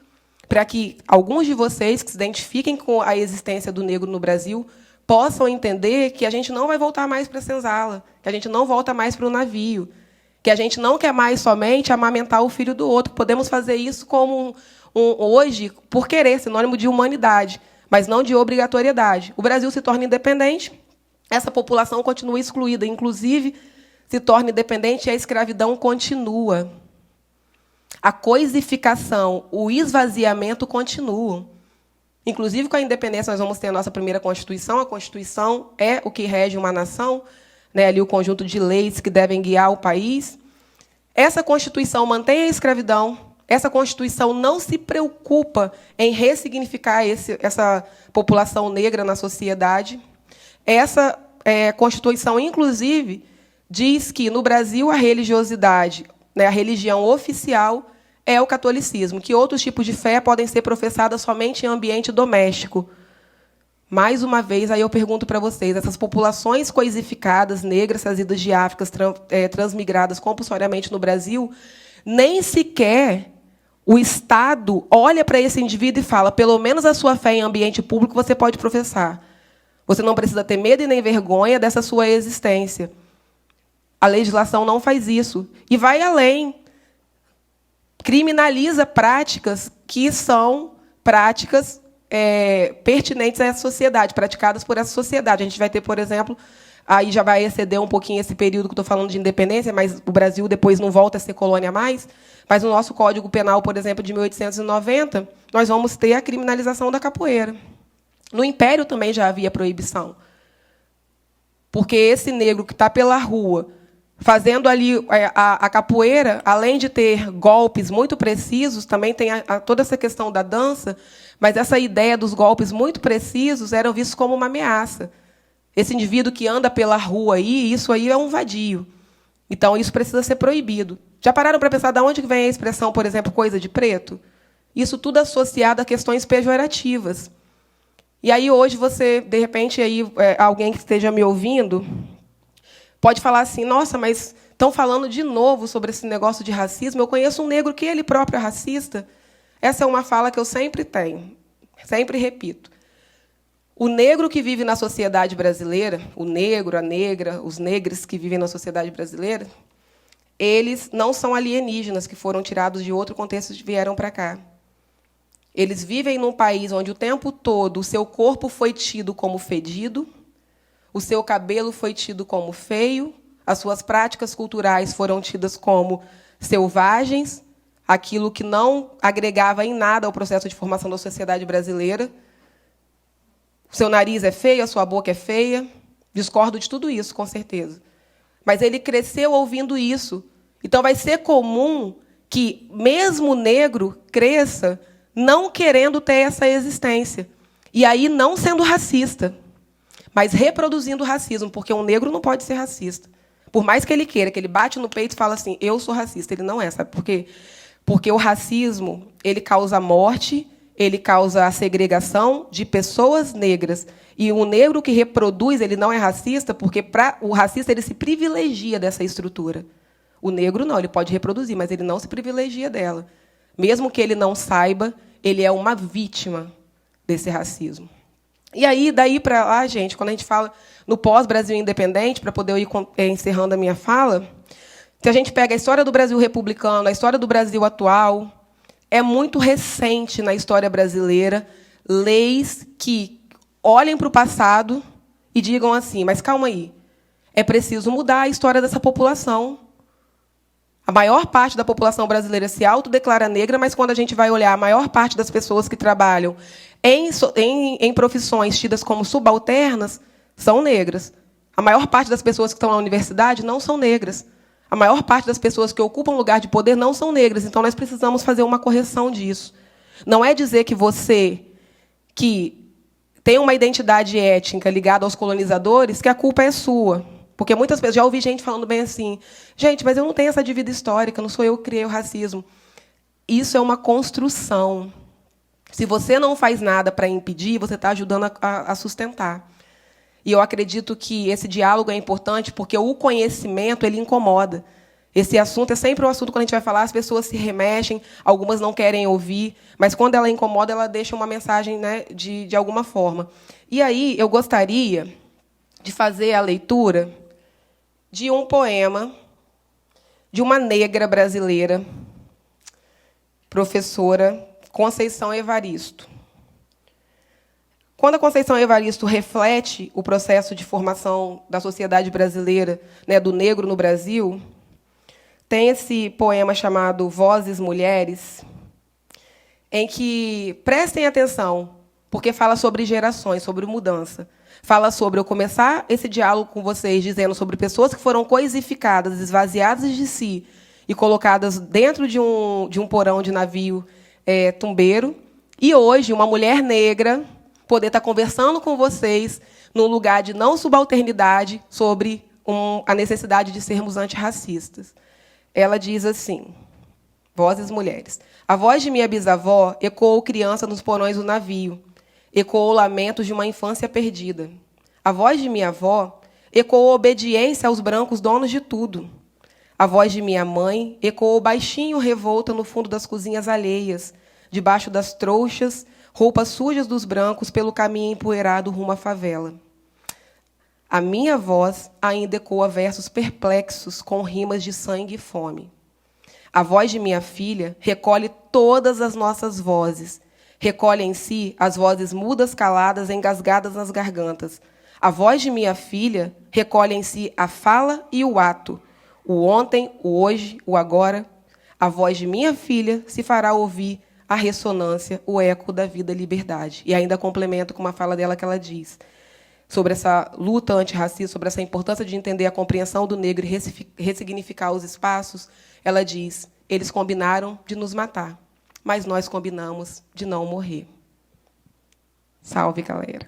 Para que alguns de vocês que se identifiquem com a existência do negro no Brasil possam entender que a gente não vai voltar mais para a senzala, que a gente não volta mais para o navio, que a gente não quer mais somente amamentar o filho do outro. Podemos fazer isso como hoje, por querer, sinônimo de humanidade, mas não de obrigatoriedade. O Brasil se torna independente, essa população continua excluída, inclusive se torna independente e a escravidão continua. A coisificação, o esvaziamento continuam. Inclusive, com a independência, nós vamos ter a nossa primeira Constituição. A Constituição é o que rege uma nação, né, ali o conjunto de leis que devem guiar o país. Essa Constituição mantém a escravidão. Essa Constituição não se preocupa em ressignificar essa população negra na sociedade. Essa Constituição, inclusive, diz que, no Brasil, a religiosidade, a religião oficial é o catolicismo, que outros tipos de fé podem ser professadas somente em ambiente doméstico. Mais uma vez, aí eu pergunto para vocês, essas populações coisificadas, negras, trazidas de África, transmigradas compulsoriamente no Brasil, nem sequer o Estado olha para esse indivíduo e fala, pelo menos a sua fé em ambiente público você pode professar. Você não precisa ter medo e nem vergonha dessa sua existência. A legislação não faz isso. E vai além. Criminaliza práticas que são práticas pertinentes a essa sociedade, praticadas por essa sociedade. A gente vai ter, por exemplo, aí já vai exceder um pouquinho esse período que estou falando de independência, mas o Brasil depois não volta a ser colônia mais, mas no nosso Código Penal, por exemplo, de 1890, nós vamos ter a criminalização da capoeira. No Império também já havia proibição. Porque esse negro que está pela rua, fazendo ali a capoeira, além de ter golpes muito precisos, também tem toda essa questão da dança, mas essa ideia dos golpes muito precisos eram vistos como uma ameaça. Esse indivíduo que anda pela rua aí, isso aí é um vadio. Então, isso precisa ser proibido. Já pararam para pensar de onde vem a expressão, por exemplo, coisa de preto? Isso tudo associado a questões pejorativas. E aí, hoje, você, de repente, aí, alguém que esteja me ouvindo pode falar assim, nossa, mas estão falando de novo sobre esse negócio de racismo. Eu conheço um negro que ele próprio é racista. Essa é uma fala que eu sempre tenho, sempre repito. O negro que vive na sociedade brasileira, o negro, a negra, os negros que vivem na sociedade brasileira, eles não são alienígenas que foram tirados de outro contexto e vieram para cá. Eles vivem num país onde o tempo todo o seu corpo foi tido como fedido, o seu cabelo foi tido como feio, as suas práticas culturais foram tidas como selvagens, aquilo que não agregava em nada ao processo de formação da sociedade brasileira. O seu nariz é feio, a sua boca é feia. Discordo de tudo isso, com certeza. Mas ele cresceu ouvindo isso. Então, vai ser comum que, mesmo o negro, cresça não querendo ter essa existência. E aí, não sendo racista, mas reproduzindo o racismo, porque um negro não pode ser racista. Por mais que ele queira, que ele bate no peito e fala assim, eu sou racista. Ele não é, sabe por quê? Porque o racismo, ele causa morte, ele causa a segregação de pessoas negras. E o negro que reproduz, ele não é racista, porque o racista ele se privilegia dessa estrutura. O negro não, ele pode reproduzir, mas ele não se privilegia dela. Mesmo que ele não saiba, ele é uma vítima desse racismo. E aí, daí para lá, gente, quando a gente fala no pós-Brasil independente, para poder eu ir encerrando a minha fala, se a gente pega a história do Brasil republicano, a história do Brasil atual, é muito recente na história brasileira leis que olhem para o passado e digam assim, mas calma aí, é preciso mudar a história dessa população. A maior parte da população brasileira se autodeclara negra, mas, quando a gente vai olhar, a maior parte das pessoas que trabalham em profissões tidas como subalternas são negras. A maior parte das pessoas que estão na universidade não são negras. A maior parte das pessoas que ocupam lugar de poder não são negras. Então, nós precisamos fazer uma correção disso. Não é dizer que você que tem uma identidade étnica ligada aos colonizadores que a culpa é sua. Porque muitas vezes, já ouvi gente falando bem assim, gente, mas eu não tenho essa dívida histórica, não sou eu que criei o racismo. Isso é uma construção. Se você não faz nada para impedir, você está ajudando a sustentar. E eu acredito que esse diálogo é importante, porque o conhecimento ele incomoda. Esse assunto é sempre um assunto, quando a gente vai falar, as pessoas se remexem, algumas não querem ouvir, mas, quando ela incomoda, ela deixa uma mensagem, né, de alguma forma. E aí eu gostaria de fazer a leitura de um poema de uma negra brasileira, professora Conceição Evaristo. Quando a Conceição Evaristo reflete o processo de formação da sociedade brasileira, né, do negro no Brasil, tem esse poema chamado Vozes Mulheres, em que, prestem atenção, porque fala sobre gerações, sobre mudança. Fala sobre eu começar esse diálogo com vocês dizendo sobre pessoas que foram coisificadas, esvaziadas de si e colocadas dentro de um porão de navio tumbeiro. E hoje, uma mulher negra poder estar conversando com vocês num lugar de não subalternidade sobre a necessidade de sermos antirracistas. Ela diz assim, Vozes Mulheres. A voz de minha bisavó ecoou criança nos porões do navio. Ecoou lamentos de uma infância perdida. A voz de minha avó ecoou obediência aos brancos donos de tudo. A voz de minha mãe ecoou baixinho revolta no fundo das cozinhas alheias, debaixo das trouxas, roupas sujas dos brancos pelo caminho empoeirado rumo à favela. A minha voz ainda ecoa versos perplexos com rimas de sangue e fome. A voz de minha filha recolhe todas as nossas vozes, recolhe em si as vozes mudas, caladas, engasgadas nas gargantas. A voz de minha filha recolhe em si a fala e o ato, o ontem, o hoje, o agora. A voz de minha filha se fará ouvir a ressonância, o eco da vida e liberdade. E ainda complemento com uma fala dela que ela diz sobre essa luta antirracista, sobre essa importância de entender a compreensão do negro e ressignificar os espaços. Ela diz, eles combinaram de nos matar, mas nós combinamos de não morrer. Salve, galera.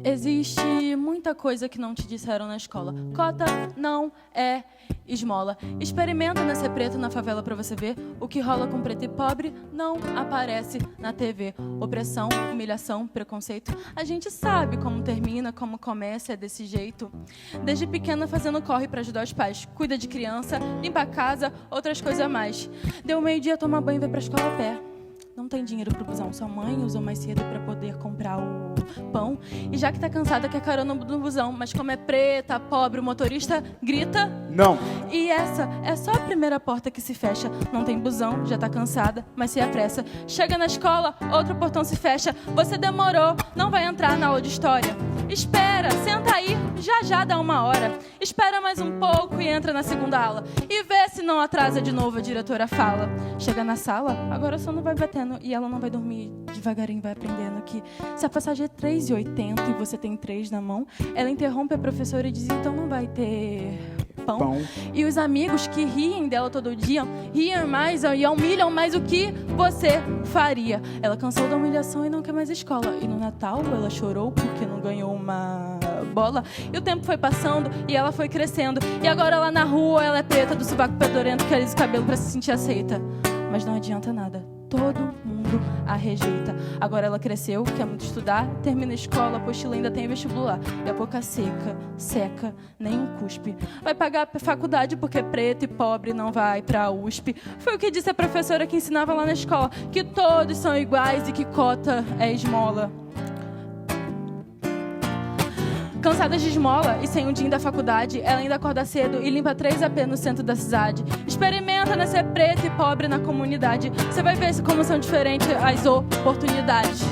Existe muita coisa que não te disseram na escola. Cota não é esmola. Experimenta nascer preto na favela pra você ver. O que rola com preto e pobre não aparece na TV. Opressão, humilhação, preconceito. A gente sabe como termina, como começa, é desse jeito. Desde pequena fazendo corre pra ajudar os pais. Cuida de criança, limpa a casa, outras coisas a mais. Deu meio-dia, toma banho e vai pra escola a pé. Não tem dinheiro pro busão. Sua mãe usou mais cedo para poder comprar o pão. E já que tá cansada, quer carona no busão. Mas como é preta, pobre, o motorista grita... Não. E essa é só a primeira porta que se fecha. Não tem busão, já tá cansada, mas se apressa. Chega na escola, outro portão se fecha. Você demorou, não vai entrar na aula de história. Espera, senta aí, já dá 1 hora. Espera mais um pouco e entra na segunda aula. E vê se não atrasa de novo, a diretora fala. Chega na sala, agora o sono vai batendo e ela não vai dormir. Devagarinho vai aprendendo que se a passagem é 3,80 e você tem 3 na mão, ela interrompe a professora e diz, então não vai ter pão. E os amigos que riem dela todo dia, riem mais e humilham mais o que você faria. Ela cansou da humilhação e não quer mais escola. E no Natal ela chorou porque não ganhou uma bola. E o tempo foi passando e ela foi crescendo. E agora lá na rua ela é preta, do sovaco pedorento, que alisa o cabelo pra se sentir aceita. Mas não adianta nada, todo mundo a rejeita. Agora ela cresceu, quer muito estudar, termina a escola, apostila, ainda tem vestibular. E a boca seca, nem um cuspe. Vai pagar a faculdade porque preto e pobre não vai pra USP. Foi o que disse a professora que ensinava lá na escola, que todos são iguais e que cota é esmola. Cansada de esmola e sem um dia da faculdade, ela ainda acorda cedo e limpa 3 AP no centro da cidade. Experimenta, né, ser preto e pobre na comunidade. Você vai ver como são diferentes as oportunidades.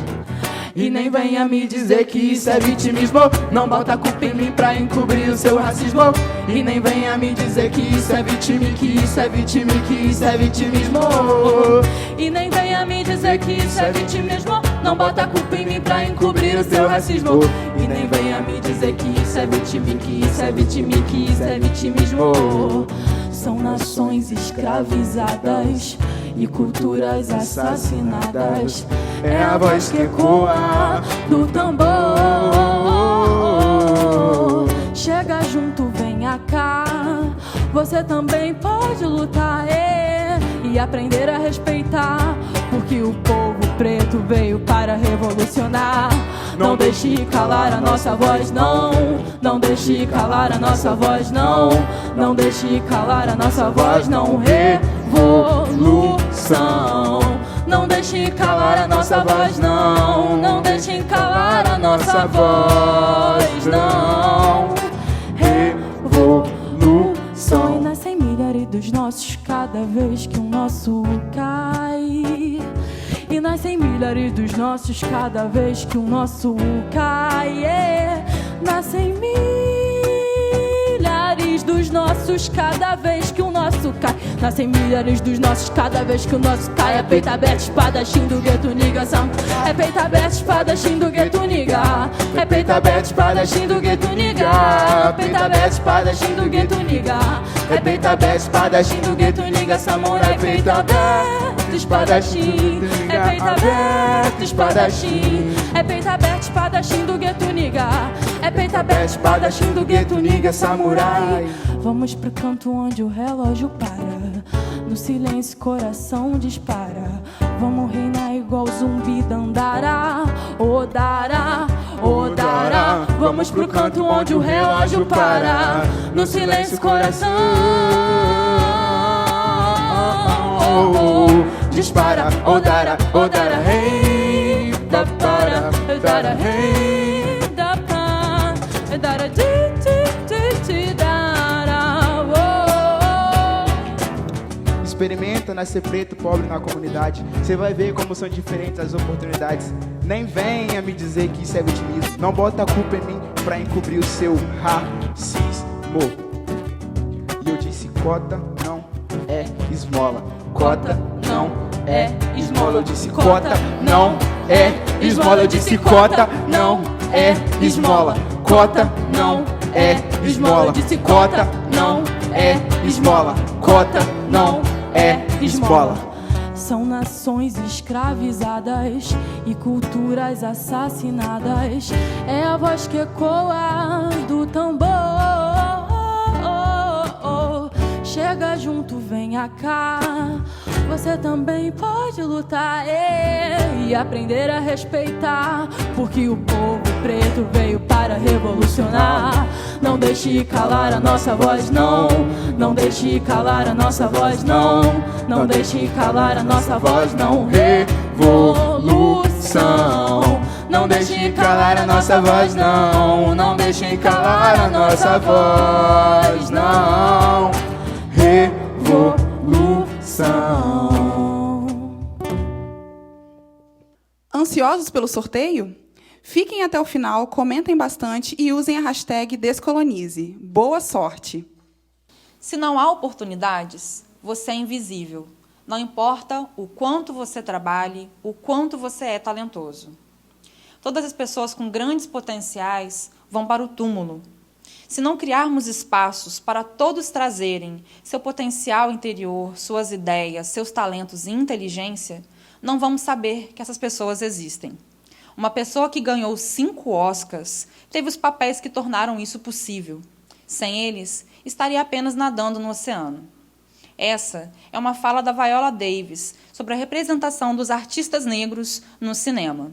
E nem venha me dizer que isso é vitimismo. Não bota a culpa em mim pra encobrir o seu racismo. E nem venha me dizer que isso é vitimismo, que isso é vitimismo, que isso é vitimismo. E nem venha me dizer que isso é vitimismo. Não bota a culpa em mim pra encobrir o seu racismo. E nem venha me dizer que isso é vitimismo, que isso é vitimismo, que isso é vitimismo. São nações escravizadas e culturas assassinadas. É a voz que ecoa do tambor. Chega junto, venha cá. Você também pode lutar e aprender a respeitar, porque o povo preto veio para revolucionar. Não deixe calar a nossa voz, não. Não deixe calar a nossa voz, não. Não deixe calar a nossa voz, não. Revolução. Não deixe calar a nossa voz, não. Não deixe calar a nossa voz, não. Revolução. E nascem milhares dos nossos cada vez que um nosso cai. E nascem milhares dos nossos cada vez que um nosso cai. Nascem milhares dos nossos cada vez que o nosso cai. Nascem milhares dos nossos cada vez que o nosso cai. É peito aberto, espadachim do gueto, nigação. É peito aberto, espadachim do gueto, niga. É peito aberto, espadachim do gueto, niga. É peito aberto, espadachim do gueto, niga. É peito aberto, espadachim do gueto, niga. Samurai, peito aberto, espadachim. É peito aberto, espadachim. É peito aberto, espadachim do gueto, niga. É peito aberto, espadachim do gueto, niga. Samurai. Vamos pro canto onde o relógio para. No silêncio coração dispara. Vamos reinar igual zumbi Dandara. Odara, Odara. Vamos pro canto onde o relógio para. No silêncio coração dispara. Odara, Odara, rei da para. Odara, rei da para. Odara, ti, experimenta nascer preto, pobre na comunidade. Você vai ver como são diferentes as oportunidades. Nem venha me dizer que isso é vitimismo. Não bota a culpa em mim pra encobrir o seu racismo. E eu disse cota não é esmola. Cota não é esmola. Eu disse cota não é esmola. Eu disse cota não é esmola. Cota não é esmola. Eu disse cota não é esmola. Cota não é esmola. São nações escravizadas e culturas assassinadas. É a voz que ecoa do tambor. Chega junto, venha cá. Você também pode lutar e aprender a respeitar, porque o povo preto veio para revolucionar. Não deixe calar a nossa voz, não. Não deixe calar a nossa voz, não. Não deixe calar a nossa voz, não. Revolução. Não deixe calar a nossa voz, não. Não deixe calar a nossa voz, não. Revolução. Ansiosos pelo sorteio? Fiquem até o final, comentem bastante e usem a hashtag Descolonize. Boa sorte! Se não há oportunidades, você é invisível. Não importa o quanto você trabalhe, o quanto você é talentoso. Todas as pessoas com grandes potenciais vão para o túmulo. Se não criarmos espaços para todos trazerem seu potencial interior, suas ideias, seus talentos e inteligência, não vamos saber que essas pessoas existem. Uma pessoa que ganhou 5 Oscars teve os papéis que tornaram isso possível. Sem eles, estaria apenas nadando no oceano. Essa é uma fala da Viola Davis sobre a representação dos artistas negros no cinema.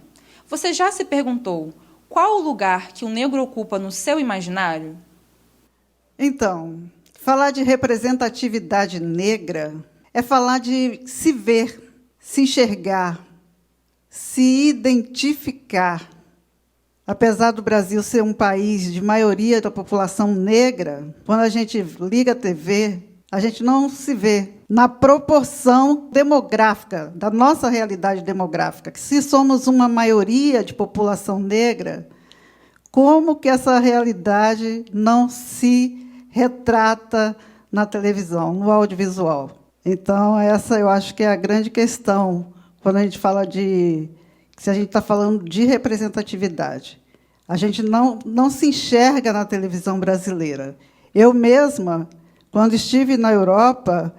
Você já se perguntou qual o lugar que o negro ocupa no seu imaginário? Então, falar de representatividade negra é falar de se ver, se enxergar, se identificar. Apesar do Brasil ser um país de maioria da população negra, quando a gente liga a TV, a gente não se vê na proporção demográfica, da nossa realidade demográfica. Se somos uma maioria de população negra, como que essa realidade não se retrata na televisão, no audiovisual? Então, essa eu acho que é a grande questão, quando a gente fala de... se a gente está falando de representatividade. A gente não se enxerga na televisão brasileira. Eu mesma, quando estive na Europa,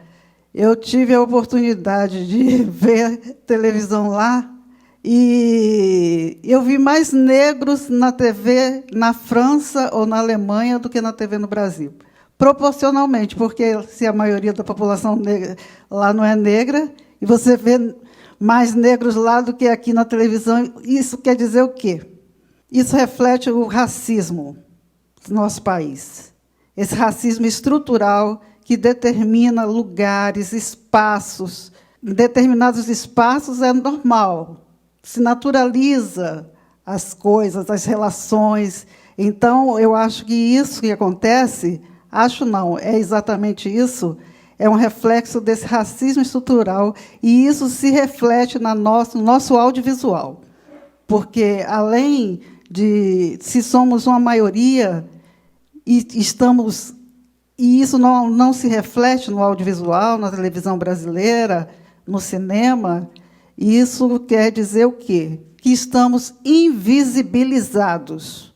eu tive a oportunidade de ver televisão lá, e eu vi mais negros na TV na França ou na Alemanha do que na TV no Brasil. Proporcionalmente, porque se a maioria da população negra lá não é negra, e você vê mais negros lá do que aqui na televisão, isso quer dizer o quê? Isso reflete o racismo do nosso país. Esse racismo estrutural que determina lugares, espaços. Em determinados espaços é normal, se naturaliza as coisas, as relações. Então, eu acho que isso que acontece, acho não, é exatamente isso, é um reflexo desse racismo estrutural, e isso se reflete no nosso audiovisual. Porque, além de, se somos uma maioria, e isso não se reflete no audiovisual, na televisão brasileira, no cinema, isso quer dizer o quê? Que estamos invisibilizados.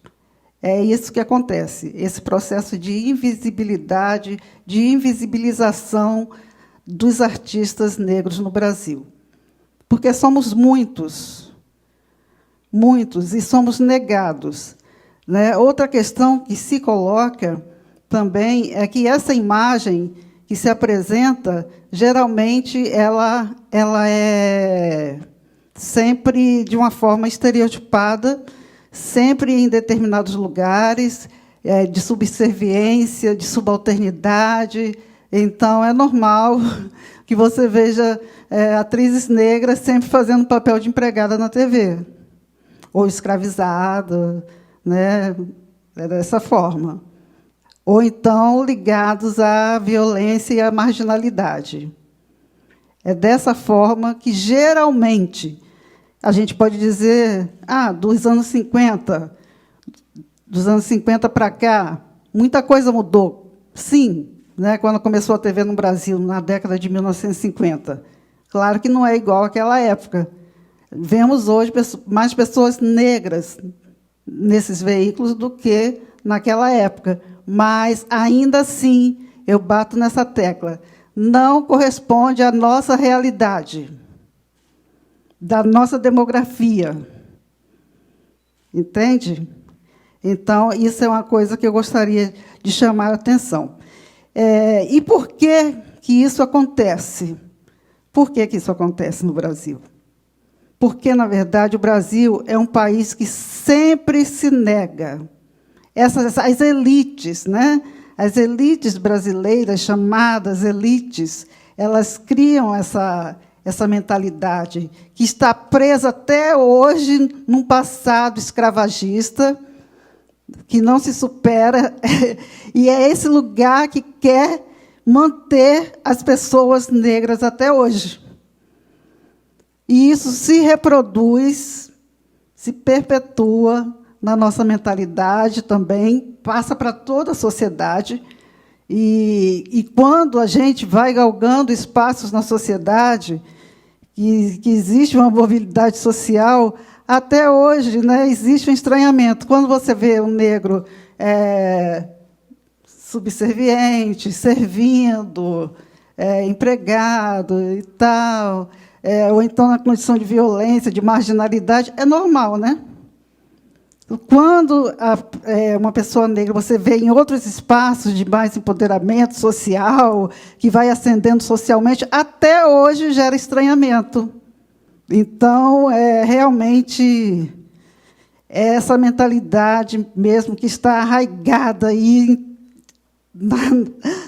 É isso que acontece, esse processo de invisibilidade, de invisibilização dos artistas negros no Brasil. Porque somos muitos, e somos negados. Né? Outra questão que se coloca também é que essa imagem que se apresenta, geralmente, ela é sempre de uma forma estereotipada, sempre em determinados lugares, de subserviência, de subalternidade. Então, é normal que você veja atrizes negras sempre fazendo papel de empregada na TV, ou escravizada, né? É dessa forma. Ou, então, ligados à violência e à marginalidade. É dessa forma que, geralmente, a gente pode dizer, dos anos 50 para cá, muita coisa mudou. Sim, né, quando começou a TV no Brasil, na década de 1950. Claro que não é igual àquela época. Vemos hoje mais pessoas negras nesses veículos do que naquela época. Mas, ainda assim, eu bato nessa tecla. Não corresponde à nossa realidade, da nossa demografia. Entende? Então, isso é uma coisa que eu gostaria de chamar a atenção. E por que isso acontece? Por que isso acontece no Brasil? Porque, na verdade, o Brasil é um país que sempre se nega. As elites, né? As elites brasileiras, chamadas elites, elas criam essa mentalidade que está presa até hoje num passado escravagista, que não se supera, e é esse lugar que quer manter as pessoas negras até hoje. E isso se reproduz, se perpetua na nossa mentalidade também, passa para toda a sociedade. E quando a gente vai galgando espaços na sociedade, que existe uma mobilidade social, até hoje, né, existe um estranhamento. Quando você vê um negro subserviente, servindo, empregado e tal, ou então na condição de violência, de marginalidade, é normal, né? Quando uma pessoa negra você vê em outros espaços de mais empoderamento social, que vai ascendendo socialmente, até hoje gera estranhamento. Então, realmente, essa mentalidade mesmo que está arraigada aí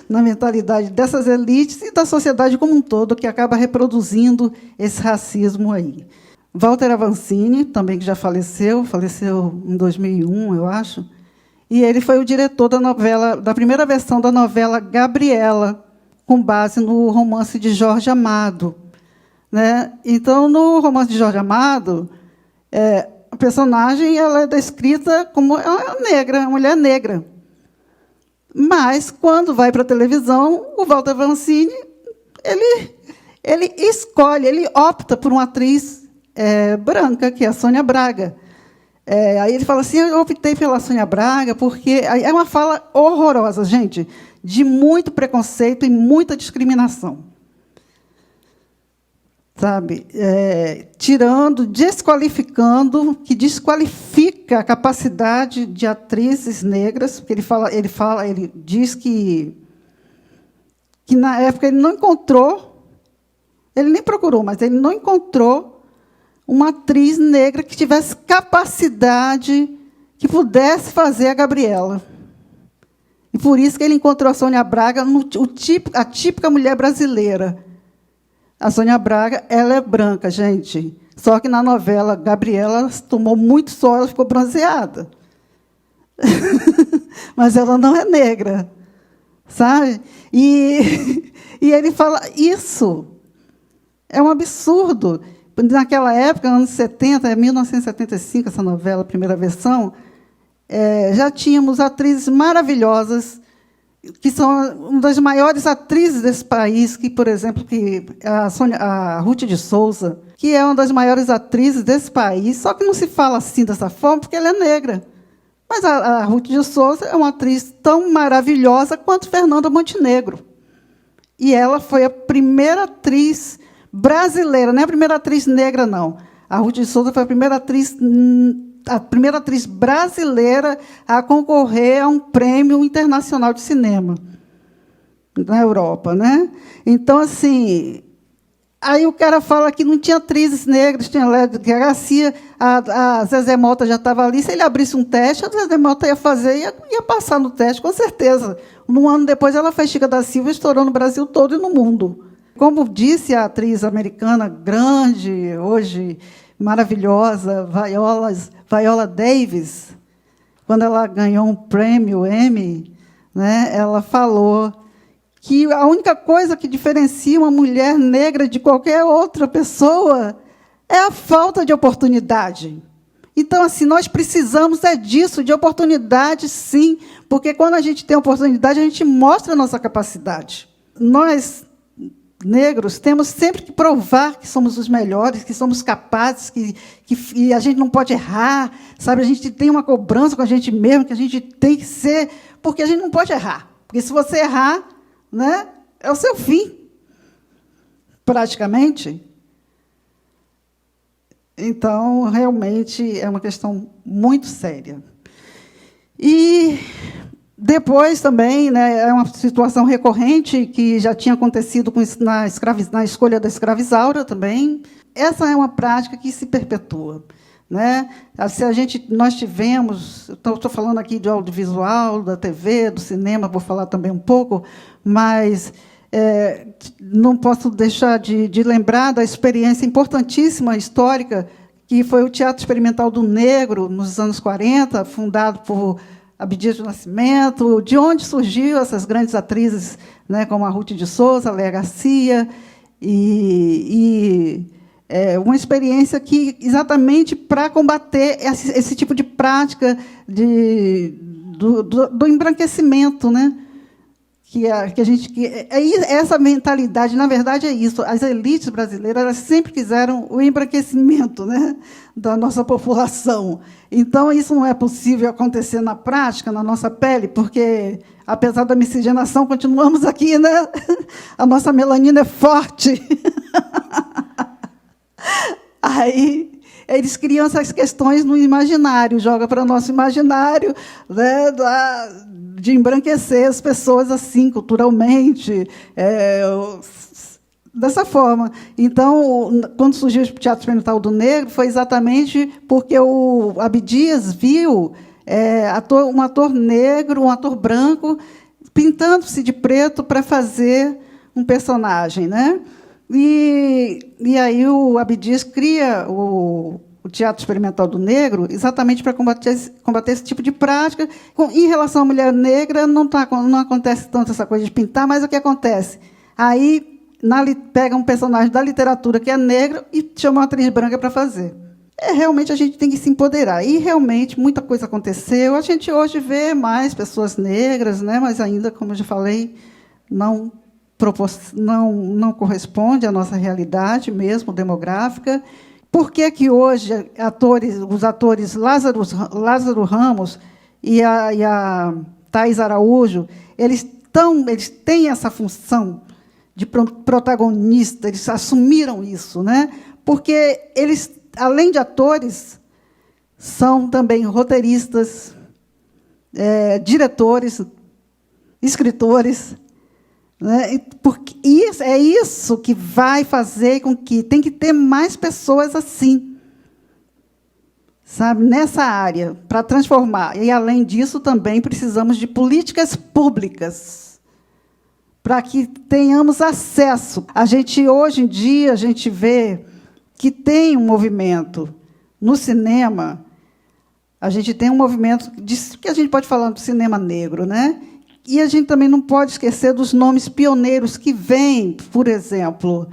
na mentalidade dessas elites e da sociedade como um todo, que acaba reproduzindo esse racismo aí. Walter Avancini, também que já faleceu em 2001, eu acho, e ele foi o diretor da primeira versão da novela Gabriela, com base no romance de Jorge Amado. Né? Então, no romance de Jorge Amado, a personagem ela é descrita como uma negra, uma mulher negra. Mas, quando vai para a televisão, o Walter Avancini ele escolhe, ele opta por uma atriz branca, que é a Sônia Braga. Aí ele fala assim, eu optei pela Sônia Braga porque... É uma fala horrorosa, gente, de muito preconceito e muita discriminação. Sabe? Desqualificando, que desqualifica a capacidade de atrizes negras, porque ele diz que na época ele não encontrou, ele nem procurou, mas ele não encontrou uma atriz negra que tivesse capacidade, que pudesse fazer a Gabriela. E por isso que ele encontrou a Sônia Braga, a típica mulher brasileira. A Sônia Braga, ela é branca, gente. Só que na novela Gabriela tomou muito sol, ela ficou bronzeada. Mas ela não é negra, sabe? E ele fala, isso é um absurdo. Naquela época, anos 70, 1975, essa novela, a primeira versão, já tínhamos atrizes maravilhosas, que são uma das maiores atrizes desse país, que, por exemplo, a Ruth de Souza, que é uma das maiores atrizes desse país, só que não se fala assim dessa forma, porque ela é negra. Mas a Ruth de Souza é uma atriz tão maravilhosa quanto Fernanda Montenegro. E ela foi a primeira atriz brasileira, não é a primeira atriz negra, não. A Ruth de Souza foi a primeira atriz brasileira a concorrer a um prêmio internacional de cinema na Europa, né? Então, assim, aí o cara fala que não tinha atrizes negras, tinha Lélia Garcia, a Zezé Mota já estava ali, se ele abrisse um teste, a Zezé Mota ia fazer, ia passar no teste, com certeza. Um ano depois, ela fez Chica da Silva, estourou no Brasil todo e no mundo. Como disse a atriz americana grande, hoje maravilhosa, Viola Davis, quando ela ganhou um prêmio Emmy, né, ela falou que a única coisa que diferencia uma mulher negra de qualquer outra pessoa é a falta de oportunidade. Então, assim, nós precisamos disso, de oportunidade, sim, porque quando a gente tem oportunidade, a gente mostra a nossa capacidade. Nós, negros, temos sempre que provar que somos os melhores, que somos capazes, que a gente não pode errar, sabe? A gente tem uma cobrança com a gente mesmo, que a gente tem que ser, porque a gente não pode errar. Porque se você errar, né, é o seu fim, praticamente. Então, realmente, é uma questão muito séria. E depois também, né, é uma situação recorrente que já tinha acontecido na escolha da escravizaura também. Essa é uma prática que se perpetua, né? Nós tivemos, estou falando aqui de audiovisual, da TV, do cinema, vou falar também um pouco, mas não posso deixar de lembrar da experiência importantíssima histórica que foi o Teatro Experimental do Negro nos anos 40, fundado por Abdias do Nascimento, de onde surgiu essas grandes atrizes, né, como a Ruth de Souza, a Lélia Garcia, uma experiência que, exatamente para combater esse tipo de prática do embranquecimento, né, essa mentalidade, na verdade, é isso. As elites brasileiras elas sempre quiseram o embranquecimento, né, da nossa população. Então, isso não é possível acontecer na prática, na nossa pele, porque, apesar da miscigenação, continuamos aqui, né? A nossa melanina é forte. Aí eles criam essas questões no imaginário, jogam para o nosso imaginário, né, de embranquecer as pessoas assim, culturalmente, dessa forma. Então, quando surgiu o Teatro Experimental do Negro, foi exatamente porque o Abdias viu um ator negro, um ator branco, pintando-se de preto para fazer um personagem, né? E aí o Abdias cria o Teatro Experimental do Negro exatamente para combater esse tipo de prática. Em relação à mulher negra, não acontece tanto essa coisa de pintar, mas o que acontece? Aí pega um personagem da literatura que é negro e chama uma atriz branca para fazer. Realmente a gente tem que se empoderar. E realmente muita coisa aconteceu. A gente hoje vê mais pessoas negras, né? Mas ainda, como eu já falei, não corresponde à nossa realidade mesmo demográfica. Por que hoje os atores Lázaro Ramos e a Thaís Araújo eles têm essa função de protagonista, eles assumiram isso, né? Porque eles, além de atores, são também roteiristas, diretores, escritores. Né? Porque é isso que vai fazer com que tem que ter mais pessoas assim, sabe, nessa área, para transformar. E, além disso, também precisamos de políticas públicas para que tenhamos acesso. Hoje em dia, a gente vê que tem um movimento no cinema, a gente tem um movimento que a gente pode falar do cinema negro, né? E a gente também não pode esquecer dos nomes pioneiros que vêm, por exemplo,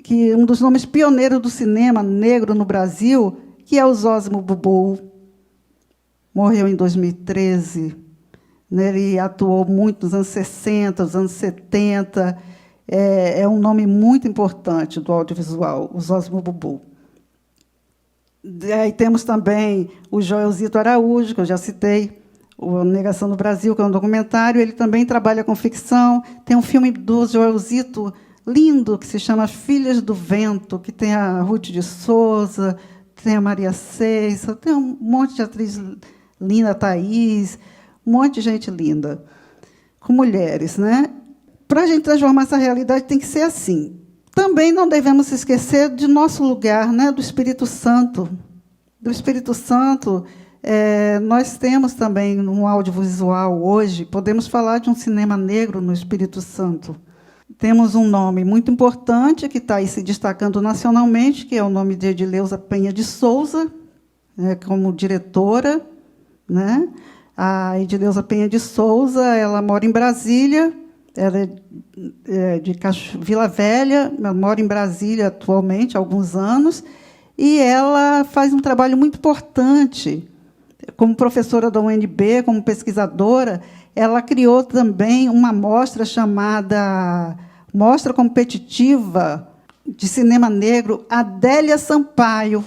que um dos nomes pioneiros do cinema negro no Brasil, que é o Zósimo Bubu, morreu em 2013. Ele atuou muito nos anos 60, nos anos 70. É um nome muito importante do audiovisual, o Zósimo Bubu. Aí temos também o Joelzito Araújo, que eu já citei, o Negação no Brasil, que é um documentário. Ele também trabalha com ficção. Tem um filme do Joelzito lindo, que se chama Filhas do Vento, que tem a Ruth de Souza, tem a Maria Ceiça, tem um monte de atriz linda, a Thaís, um monte de gente linda, com mulheres, né? Para a gente transformar essa realidade, tem que ser assim. Também não devemos esquecer de nosso lugar, né? Do Espírito Santo. Do Espírito Santo, nós temos também no audiovisual hoje, podemos falar de um cinema negro no Espírito Santo. Temos um nome muito importante que está aí se destacando nacionalmente, que é o nome de Edileuza Penha de Souza, como diretora, né? A Edileuza Penha de Souza, ela mora em Brasília, ela é de Vila Velha, mora em Brasília atualmente há alguns anos, e ela faz um trabalho muito importante. Como professora da UNB, como pesquisadora, ela criou também uma mostra chamada Mostra Competitiva de Cinema Negro Adélia Sampaio.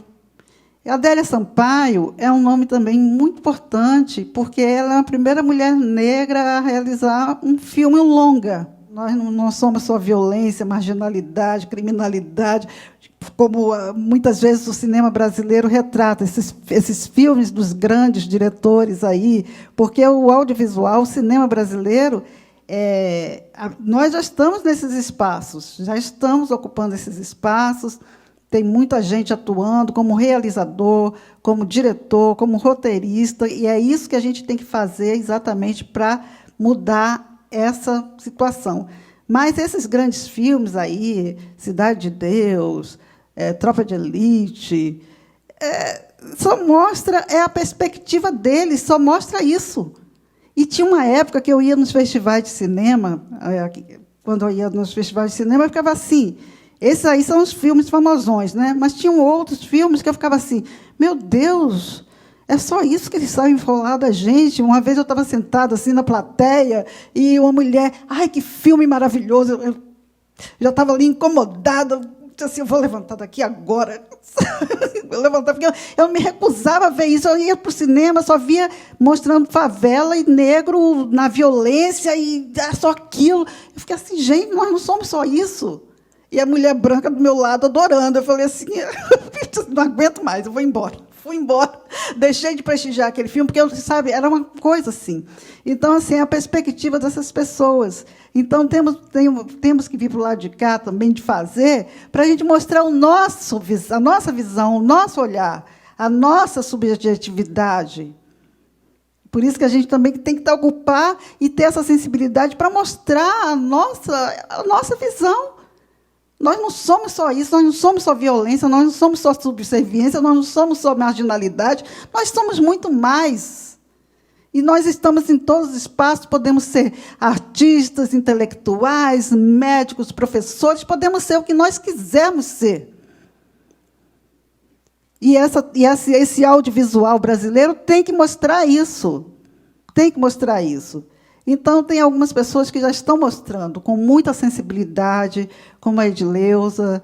Adélia Sampaio é um nome também muito importante, porque ela é a primeira mulher negra a realizar um filme longa. Nós não somos só violência, marginalidade, criminalidade, como muitas vezes o cinema brasileiro retrata, esses filmes dos grandes diretores aí, porque o audiovisual, o cinema brasileiro, nós já estamos nesses espaços, já estamos ocupando esses espaços, tem muita gente atuando como realizador, como diretor, como roteirista, e é isso que a gente tem que fazer exatamente para mudar essa situação. Mas esses grandes filmes aí, Cidade de Deus, Tropa de Elite, só mostra a perspectiva deles, só mostra isso. E tinha uma época que eu ia nos festivais de cinema, quando eu ia nos festivais de cinema, eu ficava assim, esses aí são os filmes famosões, né? Mas tinham outros filmes que eu ficava assim, meu Deus, É só isso que eles sabem falar da gente. Uma vez eu estava sentada assim na plateia e uma mulher, ai, que filme maravilhoso. Eu já estava ali incomodada. Disse assim, eu vou levantar daqui agora. Eu levantar, porque eu me recusava a ver isso. Eu ia para o cinema, só via mostrando favela e negro na violência e só aquilo. Eu fiquei assim, gente, nós não somos só isso. E a mulher branca do meu lado adorando. Eu falei assim, não aguento mais, eu vou embora. Fui embora, deixei de prestigiar aquele filme, porque, sabe, era uma coisa assim. Então, assim, a perspectiva dessas pessoas. Então, temos que vir para o lado de cá também, de fazer, para a gente mostrar a nossa visão, o nosso olhar, a nossa subjetividade. Por isso que a gente também tem que ocupar e ter essa sensibilidade para mostrar a nossa visão. Nós não somos só isso, nós não somos só violência, nós não somos só subserviência, nós não somos só marginalidade, nós somos muito mais. E nós estamos em todos os espaços, podemos ser artistas, intelectuais, médicos, professores, podemos ser o que nós quisermos ser. E esse audiovisual brasileiro tem que mostrar isso. Tem que mostrar isso. Então, tem algumas pessoas que já estão mostrando com muita sensibilidade, como a Edileuza,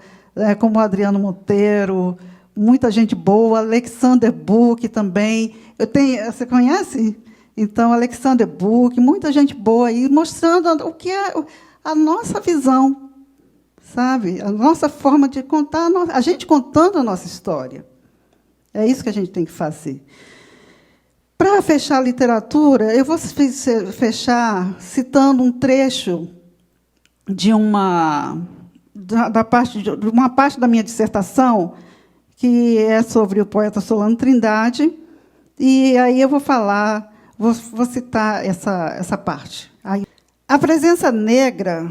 como o Adriano Monteiro, muita gente boa, Alexander Buch também. Você conhece? Então, Alexander Buch, muita gente boa aí, mostrando o que é a nossa visão, sabe? A nossa forma de contar, a gente contando a nossa história. É isso que a gente tem que fazer. Para fechar a literatura, eu vou fechar citando um trecho de uma parte da minha dissertação, que é sobre o poeta Solano Trindade, e aí eu vou citar essa parte. A presença negra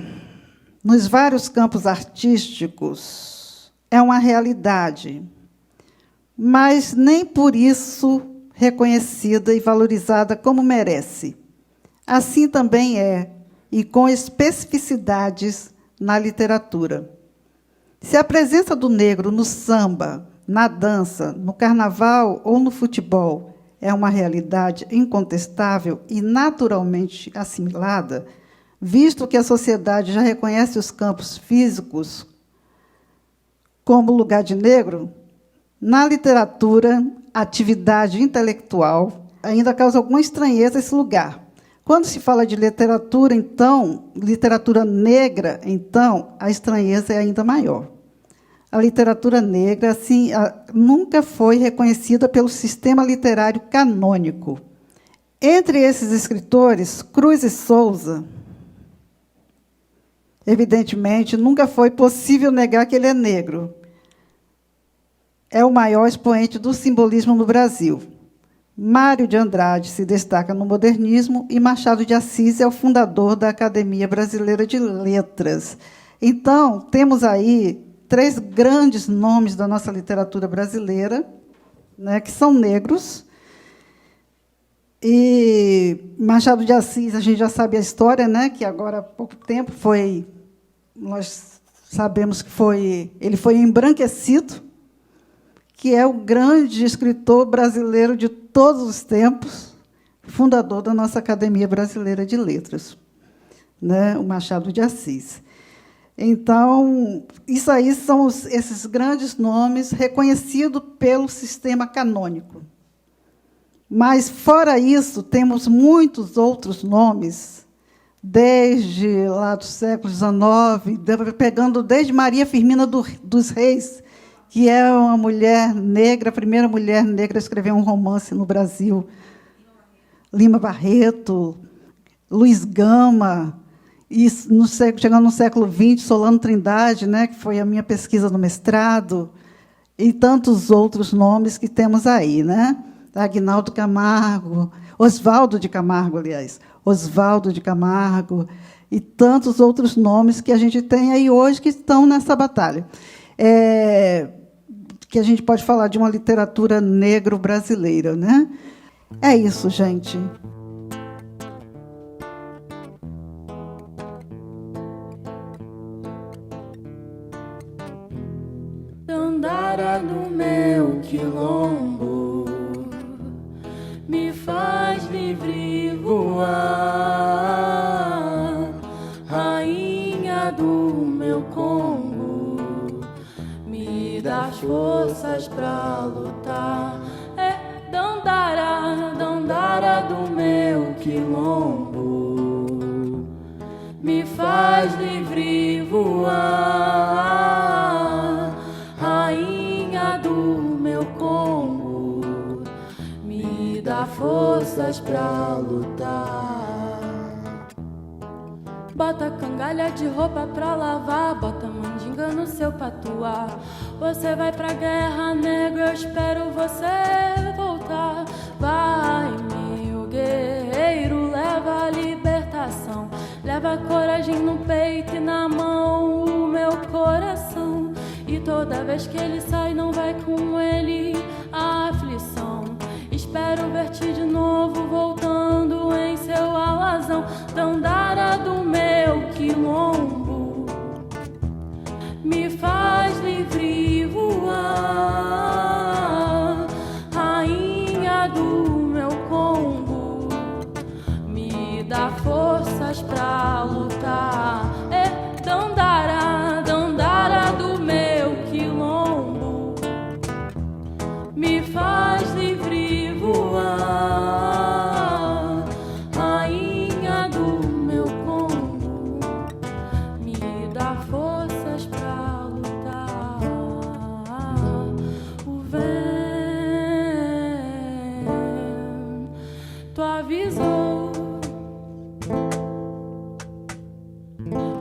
nos vários campos artísticos é uma realidade, mas nem por isso reconhecida e valorizada como merece. Assim também é, e com especificidades na literatura. Se a presença do negro no samba, na dança, no carnaval ou no futebol é uma realidade incontestável e naturalmente assimilada, visto que a sociedade já reconhece os campos físicos como lugar de negro, na literatura, atividade intelectual, ainda causa alguma estranheza esse lugar. Quando se fala de literatura, então, literatura negra, então, a estranheza é ainda maior. A literatura negra, assim, nunca foi reconhecida pelo sistema literário canônico. Entre esses escritores, Cruz e Souza, evidentemente, nunca foi possível negar que ele é negro. É o maior expoente do simbolismo no Brasil. Mário de Andrade se destaca no modernismo e Machado de Assis é o fundador da Academia Brasileira de Letras. Então, temos aí 3 grandes nomes da nossa literatura brasileira, né, que são negros. E Machado de Assis, a gente já sabe a história, né, que agora há pouco tempo nós sabemos que ele foi embranquecido, que é o grande escritor brasileiro de todos os tempos, fundador da nossa Academia Brasileira de Letras, né, o Machado de Assis. Então, isso aí são esses grandes nomes reconhecidos pelo sistema canônico. Mas, fora isso, temos muitos outros nomes, desde lá do século XIX, pegando desde Maria Firmina dos Reis, que é uma mulher negra, a primeira mulher negra a escrever um romance no Brasil. Lima Barreto, Luiz Gama, e chegando no século XX, Solano Trindade, né, que foi a minha pesquisa no mestrado, e tantos outros nomes que temos aí, né? Aguinaldo Camargo, Oswaldo de Camargo, aliás, Oswaldo de Camargo, e tantos outros nomes que a gente tem aí hoje que estão nessa batalha. Que a gente pode falar de uma literatura negro-brasileira, né? É isso, gente. Dandara no meu quilombo, voar, rainha do meu Congo, me dá forças pra lutar. É Dandara, Dandara do meu quilombo, me faz livre voar, rainha do meu Congo, me dá forças pra lutar. Bota cangalha de roupa pra lavar, bota mandinga no seu patuá. Você vai pra guerra, negro, eu espero você voltar. Vai, meu guerreiro, leva a libertação, leva a coragem no peito e na mão o meu coração. E toda vez que ele sai, não vai com ele a aflição. Espero ver-te de novo voltando em seu alazão. Dandara do meu quilombo, me faz livre voar, rainha do meu Congo, me dá forças pra lutar. É Dandara, Dandara do meu quilombo, me faz livre voar, rainha do meu Congo, me dá forças pra lutar. O vento avisou,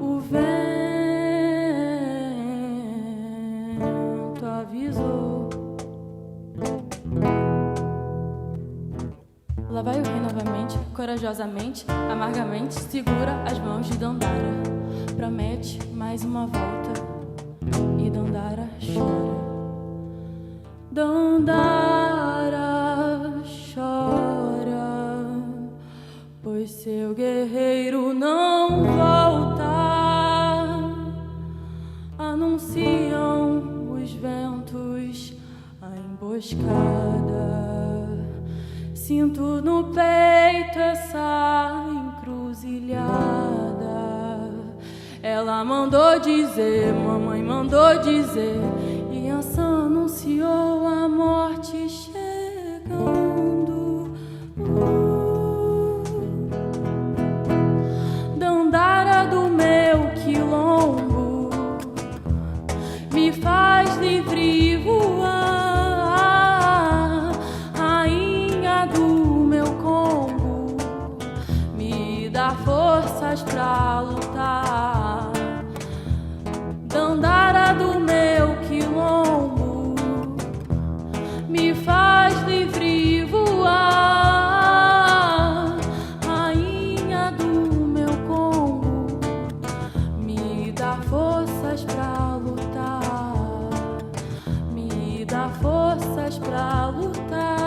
o vento avisou. Lá vai o rei novamente, corajosamente, amargamente, segura as mãos de Dandara. Promete mais uma volta e Dandara chora. Dandara chora, pois seu guerreiro não volta. Anunciam os ventos a emboscada. Sinto no peito essa encruzilhada. Ela mandou dizer, mamãe mandou dizer, e Ançã anunciou a morte chegando. Dandara do meu quilombo, me faz livre voar, rainha do meu Congo, me dá forças pra lutar. Dandara do meu quilombo, me faz livre voar, rainha do meu Congo, me dá forças pra lutar, me dá forças pra lutar.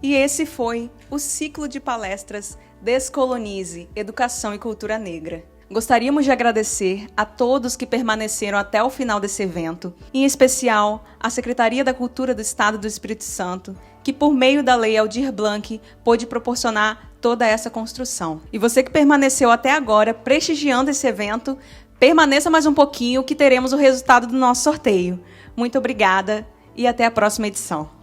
E esse foi o ciclo de palestras Descolonize, Educação e Cultura Negra. Gostaríamos de agradecer a todos que permaneceram até o final desse evento, em especial à Secretaria da Cultura do Estado do Espírito Santo, que por meio da Lei Aldir Blanc pôde proporcionar toda essa construção. E você que permaneceu até agora prestigiando esse evento, permaneça mais um pouquinho que teremos o resultado do nosso sorteio. Muito obrigada e até a próxima edição.